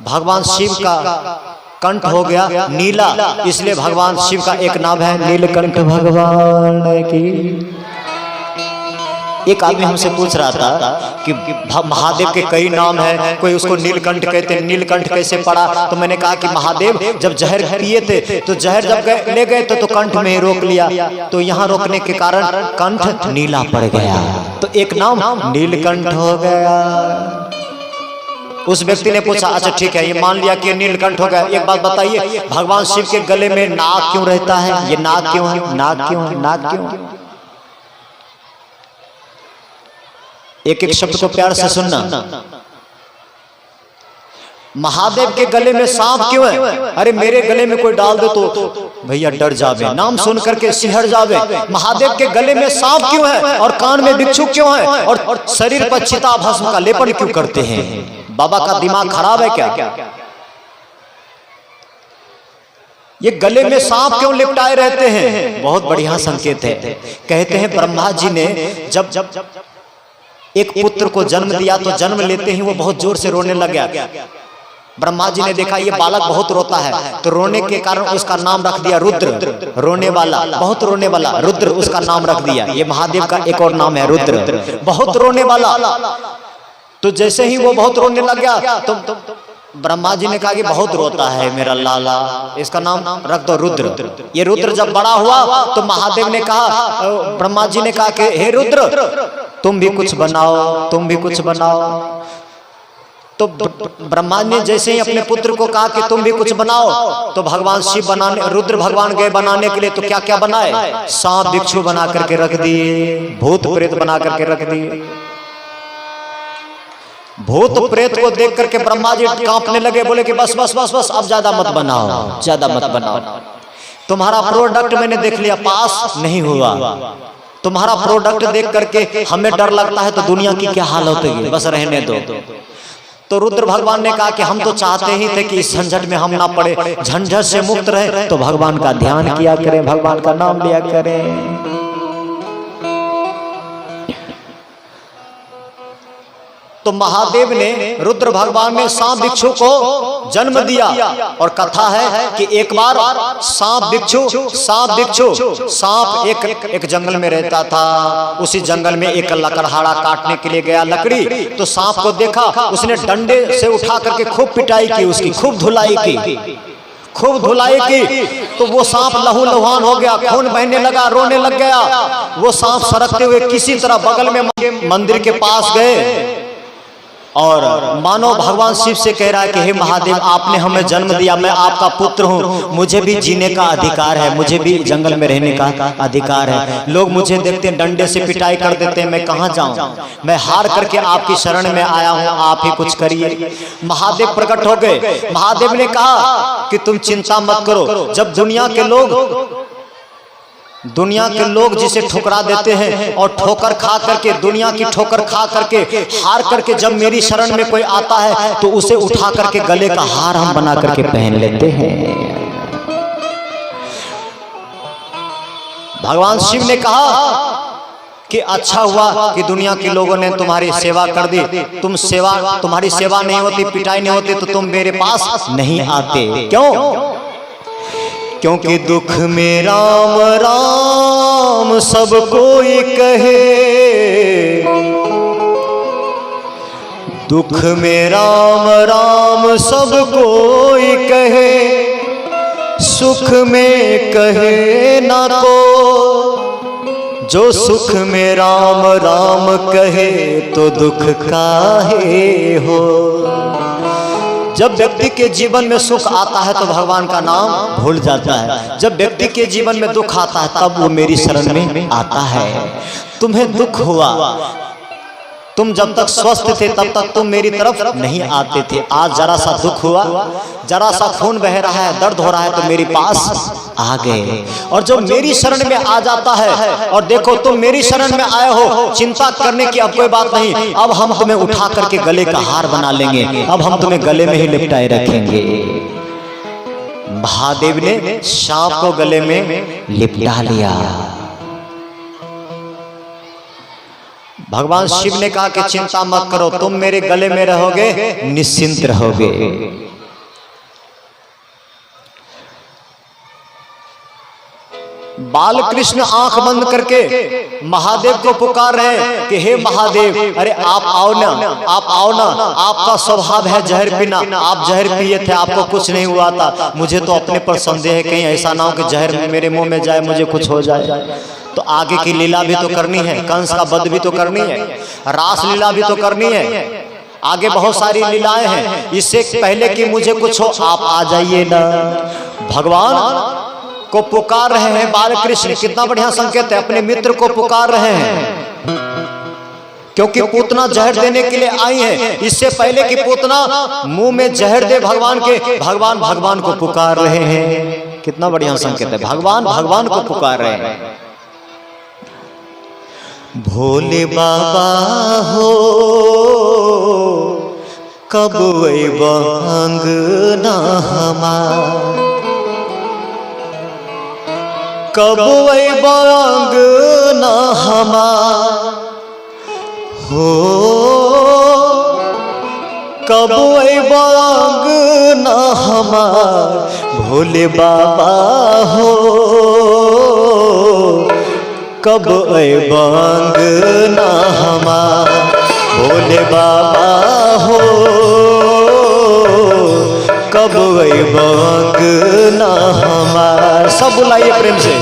भगवान शिव का कंठ हो गया नीला। इसलिए भगवान शिव का एक नाम है नीलकंठ भगवान की। एक आदमी हमसे पूछ रहा था कि महादेव के कई नाम हैं, कोई उसको नीलकंठ कहते हैं, नीलकंठ कैसे पड़ा? तो मैंने कहा कि महादेव जब जहर पिए थे तो जहर जब ले गए तो कंठ में ही रोक लिया, तो यहाँ रोकने के कारण कंठ नीला पड़ गया, तो एक नाम नीलकंठ हो गया। उस व्यक्ति ने पूछा, अच्छा ठीक है, ये मान लिया कि नीलकंठ हो गया, एक बात बताइए, भगवान शिव के गले में नाग क्यों रहता है? ये नाग क्यों है? नाग क्यों है? नाग क्यों है? एक एक शब्द को प्यार से सुनना। महादेव के गले में सांप क्यों है? अरे मेरे गले में कोई डाल दे तो भैया डर जावे, नाम सुन करके सिहर जावे। महादेव के गले में सांप क्यों है? और कान में बिच्छू क्यों है? और शरीर पर चिता भस्म का लेपन क्यों करते हैं? बाबा का दिमाग खराब है क्या? ये गले में सांप क्यों लिपटाए रहते हैं? बहुत बढ़िया संकेत है। कहते हैं ब्रह्मा जी ने जब एक पुत्र को जन्म दिया तो जन्म लेते ही वो बहुत जोर से रोने लग गया। ब्रह्मा जी ने देखा ये बालक बहुत रोता है, तो रोने के कारण उसका नाम रख दिया रुद्र, रोने वाला, बहुत रोने वाला, रुद्र उसका नाम रख दिया। ये महादेव का एक और नाम है रुद्र, बहुत रोने वाला। तो जैसे ही वो बहुत रोने लग गया तो ब्रह्मा जी ने कहा कि बहुत रोता है मेरा लाला, इसका नाम रख दो रुद्र। ये रुद्र जब बड़ा हुआ तो महादेव ने कहा, ब्रह्मा जी ने कहा कि हे रुद्र तुम भी कुछ बनाओ, तुम भी कुछ बनाओ। तो ब्रह्मा ने जैसे ही अपने पुत्र को कहा कि तुम भी कुछ बनाओ, तो भगवान शिव बनाने, रुद्र भगवान गए बनाने के लिए, तो क्या क्या बनाए? सांप बिच्छू बना करके रख दिए, भूत प्रेत बना करके रख दिए। भूत प्रेत को देख करके ब्रह्मा जी कांपने लगे, बोले कि बस बस बस बस, अब ज्यादा मत बनाओ, ज्यादा मत बनाओ। तुम्हारा प्रोडक्ट मैंने देख लिया, पास नहीं हुआ। तुम्हारा प्रोडक्ट देख करके हमें डर लगता है, तो दुनिया की क्या हाल होती है, बस रहने दो। तो रुद्र भगवान ने कहा कि हम तो चाहते ही थे कि इस झंझट में हम ना पड़े, झंझट से मुक्त रहे, तो भगवान का ध्यान किया करें, भगवान का नाम लिया करें। तो महादेव ने, रुद्र भगवान ने सांप बिच्छू को जन्म दिया। और कथा है कि एक बार सांप बिच्छू, सांप एक जंगल में रहता था। उसी जंगल में एक लकड़हारा काटने के लिए गया लकड़ी, तो सांप को देखा, उसने डंडे से उठा करके खूब पिटाई की, उसकी खूब धुलाई की, तो वो सांप लहू लुहान हो गया, खून बहने लगा, रोने लग गया। वो सांप सरकते हुए किसी तरह बगल में मंदिर के पास गए और मानो भगवान शिव से कह रहा है कि हे महादेव आपने हमें जन्म दिया, मैं आपका पुत्र हूँ, मुझे भी जीने का अधिकार है, मुझे भी जंगल में रहने का अधिकार है। लोग मुझे देखते हैं डंडे से पिटाई कर देते हैं, मैं कहाँ जाऊँ? मैं हार करके आपकी शरण में आया हूँ, आप ही कुछ करिए। महादेव प्रकट हो गए। महादेव ने कहा कि तुम चिंता मत करो, जब दुनिया के लोग जिसे ठुकरा देते हैं और ठोकर खा करके, दुनिया की ठोकर खा करके, हार करके जब मेरी शरण में कोई आता है तो उसे उठा करके गले का हार हम बना करके पहन लेते हैं। भगवान शिव ने कहा कि अच्छा हुआ कि दुनिया के लोगों ने तुम्हारी सेवा कर दी, तुम्हारी सेवा नहीं होती, पिटाई नहीं होती, तो तुम मेरे पास नहीं आते। क्यों? क्योंकि दुख में राम राम सब कोई कहे, दुख में राम राम सब कोई कहे, सुख में कहे ना को। जो सुख में राम राम कहे तो दुख काहे हो। जब व्यक्ति के जीवन में सुख आता है तो भगवान का नाम भूल जाता है। जब व्यक्ति के जीवन में दुख आता है तब वो मेरी शरण में आता है। तुम्हें दुख हुआ, तुम जब तक स्वस्थ थे तब तक तुम मेरी तरफ नहीं आते थे। आज जरा सा दुख हुआ, जरा सा खून बह रहा है, दर्द हो रहा है तो मेरे पास आ गए। और जो मेरी शरण में आ जाता है, और देखो तुम मेरी शरण में आए हो, चिंता करने की अब कोई बात नहीं। अब हम तुम्हें उठा करके गले का हार बना लेंगे, अब हम तुम्हें गले में ही लिपटाए रखेंगे। महादेव ने सांप को गले में लिपटा लिया। भगवान शिव ने कहा कि चिंता मत करो, तुम मेरे गले में रहोगे, निश्चिंत रहोगे। बालकृष्ण आंख बंद करके महादेव को पुकार रहे हैं कि हे महादेव, अरे आप आओ ना, आप आओ ना। आपका स्वभाव है जहर पीना, आप जहर पिए थे, आपको कुछ नहीं हुआ था। मुझे तो अपने पर संदेह है, कहीं ऐसा ना हो कि जहर मेरे मुंह में जाए, मुझे कुछ हो जाए। तो आगे की लीला भी तो करनी है, कंस का वध भी तो करनी है, रास लीला भी तो करनी है, आगे बहुत सारी लीलाएं हैं। इससे पहले कि मुझे कुछ हो आप आ जाइए ना। भगवान को पुकार रहे हैं बालकृष्ण, कितना बढ़िया संकेत है, अपने मित्र को पुकार रहे हैं क्योंकि पूतना जहर देने के लिए आई है। इससे पहले कि पूतना मुंह में जहर दे भगवान के, भगवान भगवान को पुकार रहे हैं। कितना बढ़िया संकेत है, भगवान भगवान को पुकार रहे हैं। भोले बाबा हो कब अंगना हमार, कब अंगना हमार हो, कब अंगना हमार। भोले बाबा हो कब अंगना हमार। भोले बाबा हो कब अंगना हमार। सब बुलाइए प्रेम से।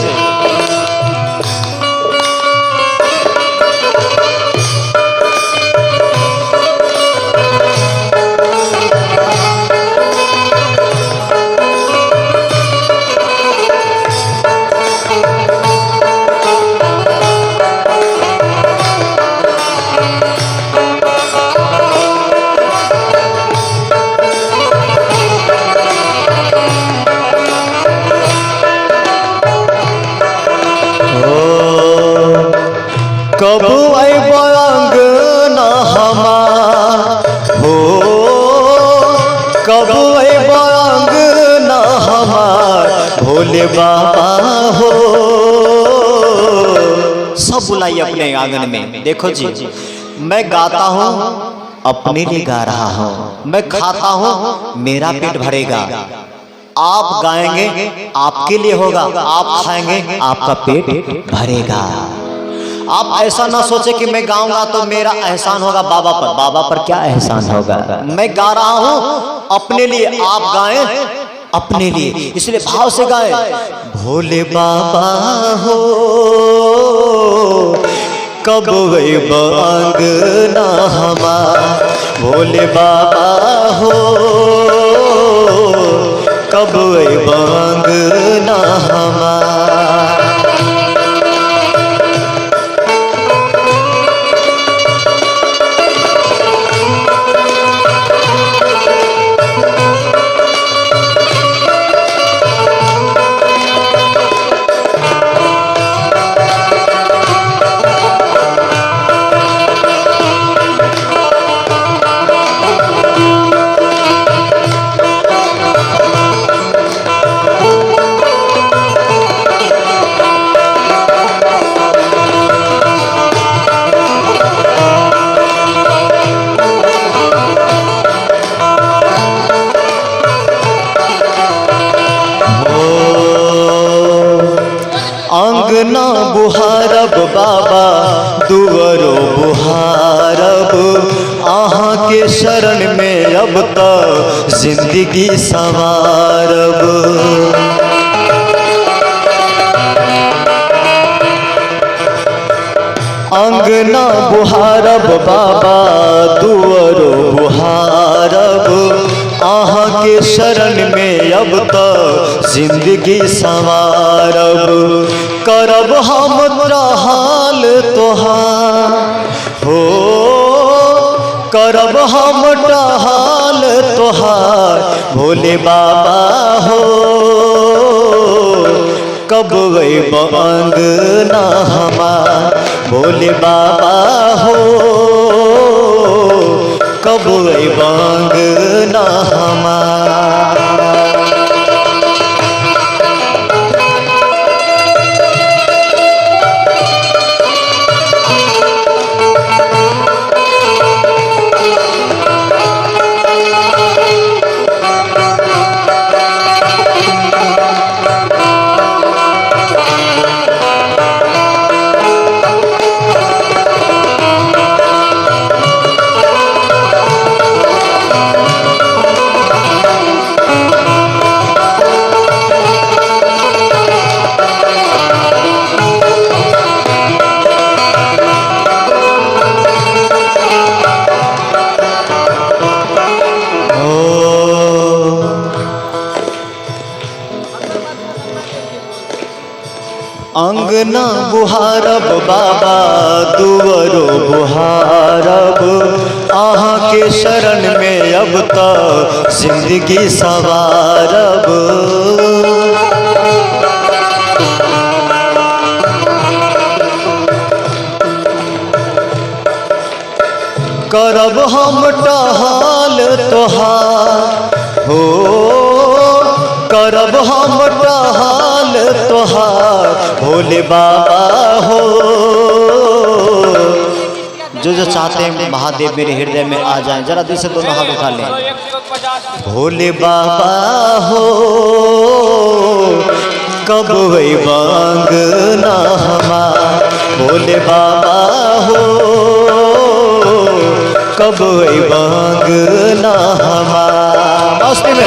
कब अंगना हमार हो, कब अंगना हमार। भोले बाबा हो। सब बुलाइए अपने आंगन में। देखो जी, मैं गाता हूँ अपने लिए गा रहा हूँ, मैं खाता हूँ मेरा पेट भरेगा। आप गाएंगे आपके लिए होगा, आप खाएंगे आपका पेट भरेगा। आप ऐसा ना सोचे कि मैं गाऊंगा तो मेरा एहसान होगा बाबा पर। बाबा पर क्या एहसान होगा, मैं गा रहा हूं अपने लिए, आप गाएं अपने लिए, इसलिए भाव से गाएं। भोले बाबा हो कब अंगना हमार। भोले बाबा हो कब अंगना हमार। बुहारब बाबा दुवरो बुहारब, आहा के शरण में अब तो जिंदगी संवारब। अंगना बुहारब बाबा दुवरो बुहारब, आहा के शरण में अब तो जिंदगी संवारब। करब हम हाल तोहार हो, करब हम हाल तोहार भोले बाबा हो। कब वही अंगना हमार भोले बाबा हो, कब वही अंगना हमार। अंगना बुहारब बाबा दुवरो बुहारब, आहा के शरण में अब तो जिंदगी संवारब। करब हम टहाल तोहार हो, करब हम टहाल तोहार भोले बाबा हो। जो जो चाहते हैं महादेव मेरे हृदय में आ जाएं, जरा दिल से दोनों हाथ उठा लें। भोले बाबा हो कब वही मांगना हमार, भोले बाबा हो कब वही मांगना हमार। मस्ती में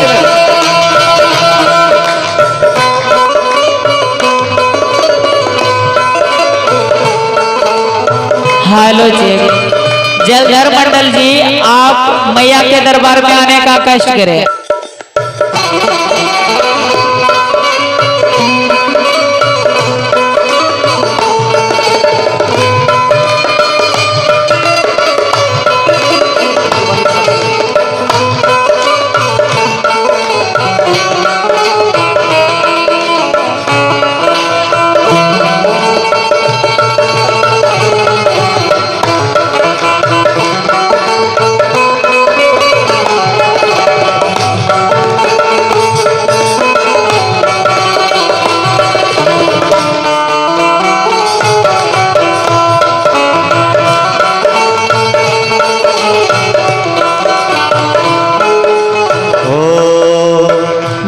हेलो चेक। जलधर मंडल जी, आप मैया के दरबार में आने का कष्ट करें।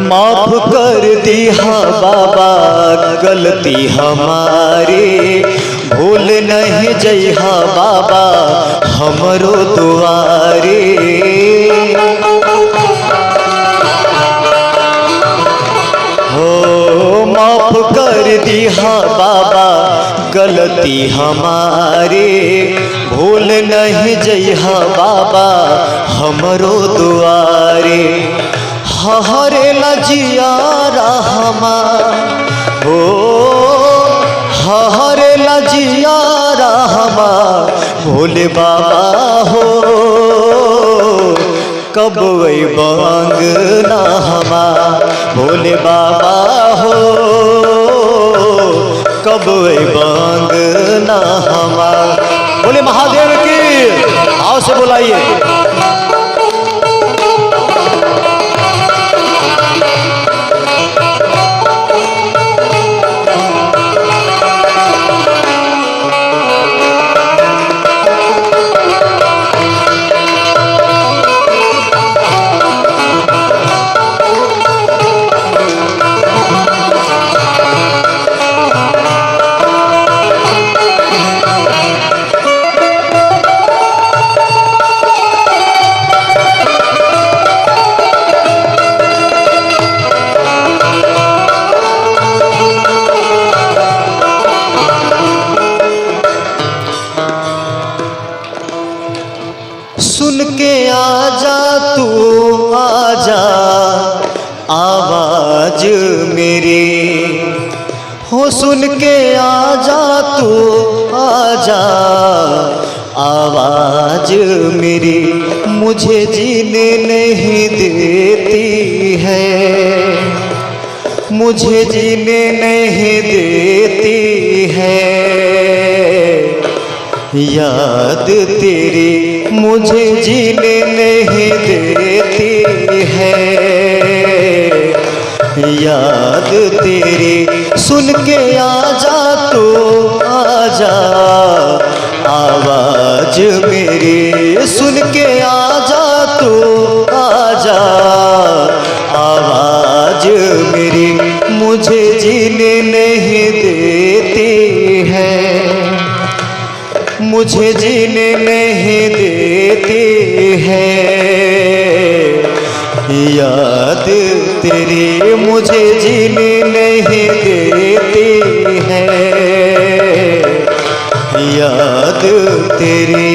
माफ कर दिया बाबा गलती हमारी, भूल नहीं जइहा बाबा हमरो दुआरे। हो माफ कर दिया बाबा गलती हमारी, भूल नहीं जइहा बाबा हमरो दुआरे। हरे लजियारा हमार हो, हरे लजियारा हमार भोले बाबा हो कब वही मांगना हमार, भोले बाबा हो कब वही मांगना हमार। बोले महादेव की आओ से बुलाइए। तू आजा, आवाज मेरी हो सुन के आजा तू आजा, आवाज मेरी मुझे जीने नहीं देती है, मुझे जीने नहीं देती है। याद तेरी मुझे जीने नहीं देती है, याद तेरी सुन के आजा तू आजा, आवाज मेरी सुन के आजा तू आजा, आवाज मेरी मुझे जीने नहीं देती है, मुझे जीने नहीं देती है। याद तेरी मुझे जीने नहीं देती है, याद तेरी।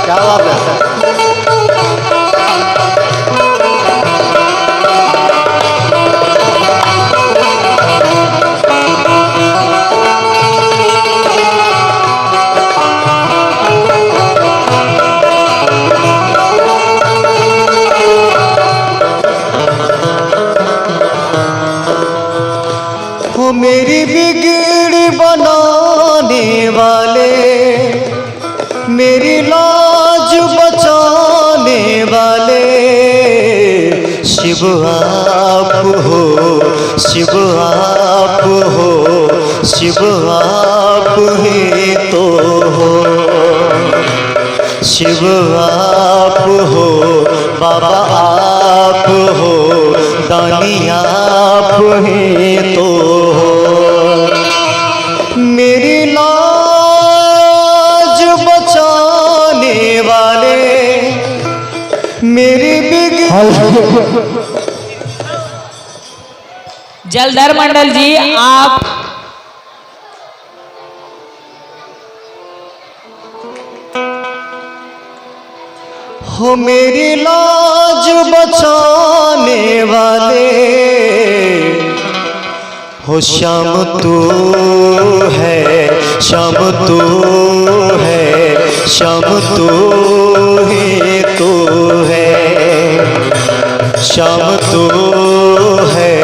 क्या बात है। हो मेरी बिगड़ी बनाने वाले, मेरी लाज बचाने वाले, शिव आप हो, शिव आप हो, शिव आप ही तो हो, शिव आप हो, बाबा आप हो, दानी आप ही तो हो। मेरी लाज बचाने वाले, मेरी जलधर मंडल जी आप हो, मेरी लाज बचाने वाले हो, श्याम तू है, श्याम तू है, श्याम तू ही तो है, श्याम तू है,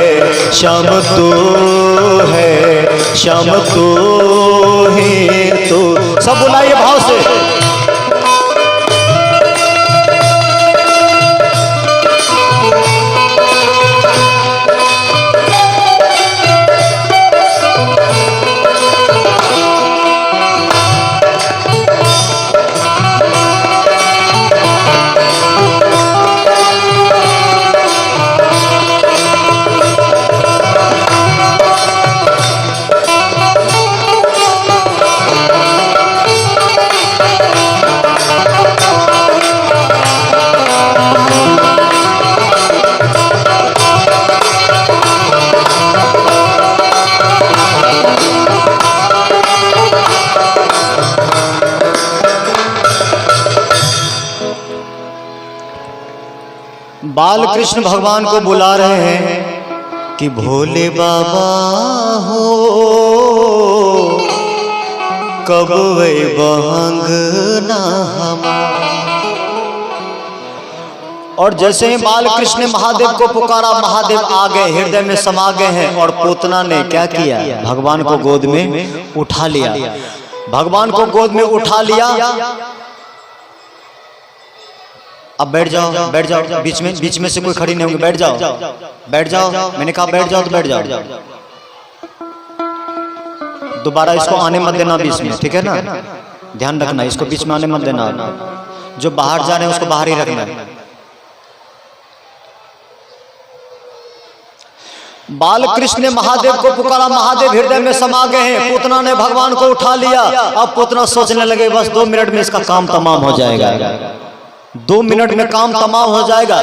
श्याम तू है, श्याम तू ही तो। सब बुलाइए भाव से। बाल कृष्ण भगवान को बुला रहे हैं कि भोले बाबा हो, कब वे बहंगना हमारा। और जैसे ही बाल कृष्ण ने महादेव को पुकारा, महादेव आ गए, हृदय में समा गए हैं। और पूतना ने क्या किया? भगवान को गोद में उठा लिया, भगवान को गोद में उठा लिया। अब बैठ जाओ, बैठ जाओ, बीच में से कोई खड़ी नहीं होगी, बैठ जाओ, बैठ जाओ। मैंने कहा बैठ जाओ तो बैठ जाओ। दोबारा इसको आने मत देना बीच में, ठीक है ना? ध्यान रखना, इसको बीच में आने मत देना। जो बाहर जा रहे हैं उसको बाहर ही रखना है। बाल कृष्ण ने महादेव को पुकारा, महादेव हृदय में समा गए हैं। पूतना ने भगवान को उठा लिया। अब पूतना सोचने लगे बस 2 मिनट में इसका काम तमाम हो जाएगा। 2 मिनट में काम तमाम हो जाएगा।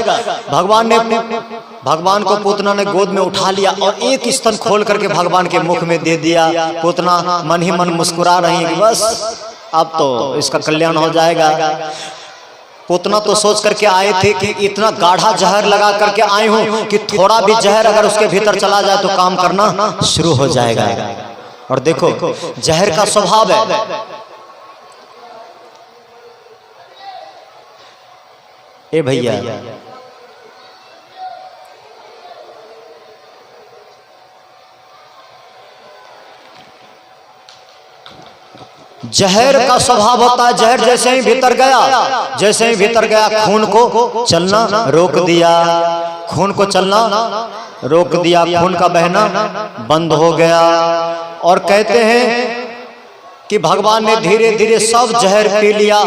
भगवान को पूतना ने गोद में उठा लिया और एक स्तन खोल करके भगवान के मुख में दे दिया। पूतना मन ही मन मुस्कुरा रही है कि बस अब तो इसका कल्याण हो जाएगा। पूतना तो सोच करके आए थे कि इतना गाढ़ा जहर लगा करके आए हूं कि थोड़ा भी जहर अगर उसके भीतर चला जाए तो काम करना शुरू हो जाएगा। और देखो जहर का स्वभाव है, ए भैया जहर का स्वभाव होता है, जहर जैसे ही भीतर गया खून को चलना रोक दिया, खून को चलना रोक दिया, खून का बहना बंद हो गया। और कहते हैं कि भगवान ने धीरे धीरे सब जहर पी लिया।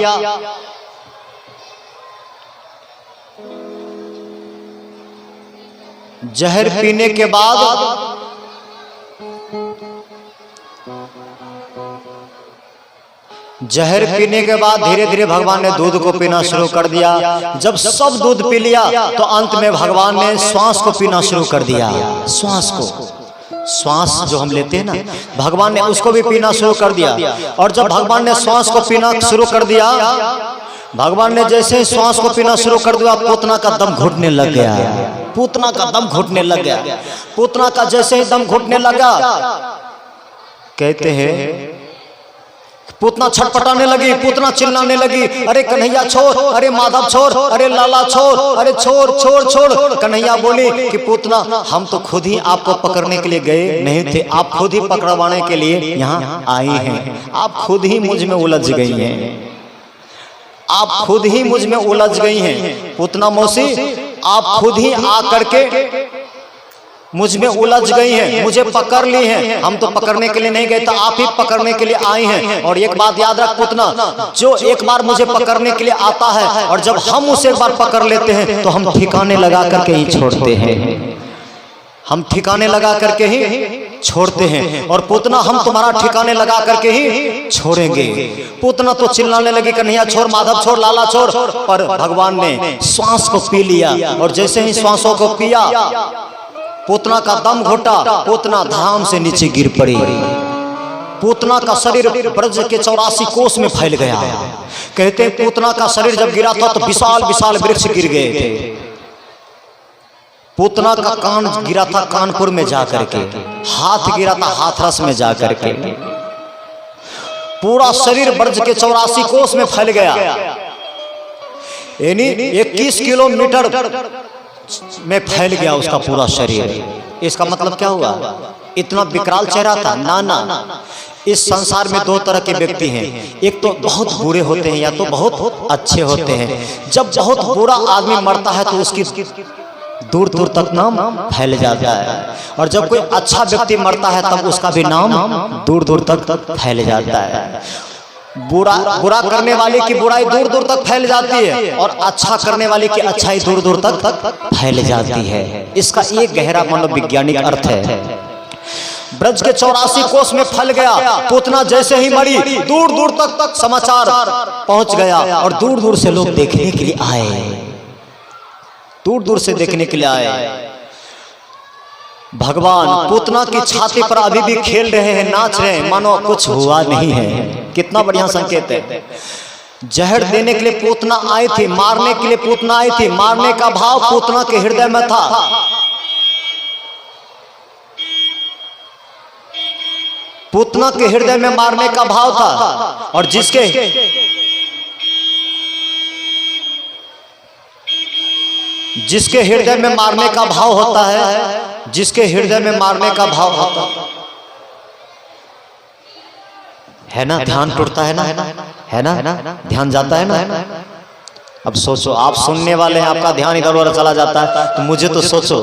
जहर पीने के बाद धीरे धीरे भगवान ने दूध को पीना शुरू कर दिया। जब सब दूध पी लिया तो अंत में भगवान ने श्वास को पीना शुरू कर दिया। श्वास जो हम लेते हैं ना, भगवान ने उसको भी पीना शुरू कर दिया। और जब भगवान ने श्वास को पीना शुरू कर दिया, भगवान ने जैसे ही श्वास को पीना शुरू कर दिया, पूतना का दम घुटने लग गया। पूतना का दम घुटने लग गया। पूतना का जैसे ही दम घुटने लगा, कहते हैं पूतना छटपटाने लगी, पूतना चिल्लाने लगी, अरे कन्हैया छोड़, अरे माधव छोड़, अरे लाला छोड़, अरे छोड़ छोड़ छोड़। कन्हैया बोली कि पूतना हम तो खुद ही आपको पकड़ने के लिए गए नहीं थे, आप खुद ही पकड़वाने के लिए यहाँ आई हैं, आप खुद ही मुझ में उलझ गई हैं, आप खुद ही मुझ में उलझ गई हैं। पूतना मौसी आप खुद ही आ करके मुझ में उलझ गई हैं, मुझे पकड़ ली हैं, हम तो पकड़ने के लिए नहीं गए, तो आप ही पकड़ने के लिए आई हैं। और एक बात याद रख पूतना, जो एक बार मुझे पकड़ने के लिए आता है और जब हम उसे एक बार पकड़ लेते हैं तो हम ठिकाने लगा करके ही छोड़ते हैं, हम ठिकाने लगा करके ही छोड़ते हैं। और पूतना हम तुम्हारा ठिकाने लगा करके ही छोड़ेंगे। पूतना तो चिल्लाने लगी, कन्हैया छोड़, माधव छोड़, लाला छोड़। पर भगवान ने श्वास को पी लिया और जैसे ही श्वासों को पिया, पूतना का दम घुटा, पूतना धाम से नीचे गिर पड़ी। पूतना का शरीर ब्रज के 84 कोस में फैल गया। कहते हैं पूतना का शरीर जब गिरा था तो विशाल विशाल वृक्ष गिर गए थे। पूतना का कान गिरा था कानपुर में जाकर के, हाथ गिरा था हाथरस में जाकर के, पूरा शरीर ब्रज के 84 कोस में फैल गया। यानी 21 किलोमीटर में फैल गया उसका पूरा शरीर। इसका मतलब क्या हुआ? इतना विकराल चेहरा था ना। इस संसार में 2 तरह के व्यक्ति हैं, एक तो बहुत बुरे होते हैं या तो बहुत अच्छे होते हैं। जब बहुत बुरा आदमी मरता है तो उसकी दूर दूर तक नाम फैल जाता है, और जब कोई अच्छा व्यक्ति मरता है तब उसका भी नाम दूर दूर तक फैल जाता है। बुरा करने वाले की बुराई दूर दूर तक फैल जाती है और अच्छा करने वाले की अच्छाई दूर दूर तक फैल जाती है। इसका एक गहरा मनोवैज्ञानिक अर्थ है। ब्रज के 84 कोस में फैल गया। पूतना जैसे ही मरी दूर दूर तक समाचार पहुंच गया और दूर दूर से लोग देखने के लिए आए, दूर दूर से देखने के लिए आए। भगवान पूतना की छाती पर अभी भी खेल रहे हैं, नाच रहे हैं, मानो कुछ हुआ नहीं है। कितना बढ़िया संकेत है। जहर देने के लिए पूतना आई थी, मारने के लिए पूतना आई थी, मारने का भाव पूतना के हृदय में था। पूतना के हृदय में मारने का भाव था, और जिसके हृदय में मारने का भाव होता है, जिसके हृदय में मारने का भाव होता है ना, ध्यान टूटता है ना, ध्यान जाता है ना। अब सोचो, आप सुनने वाले हैं, आपका ध्यान इधर उधर चला जाता है, तो मुझे तो सोचो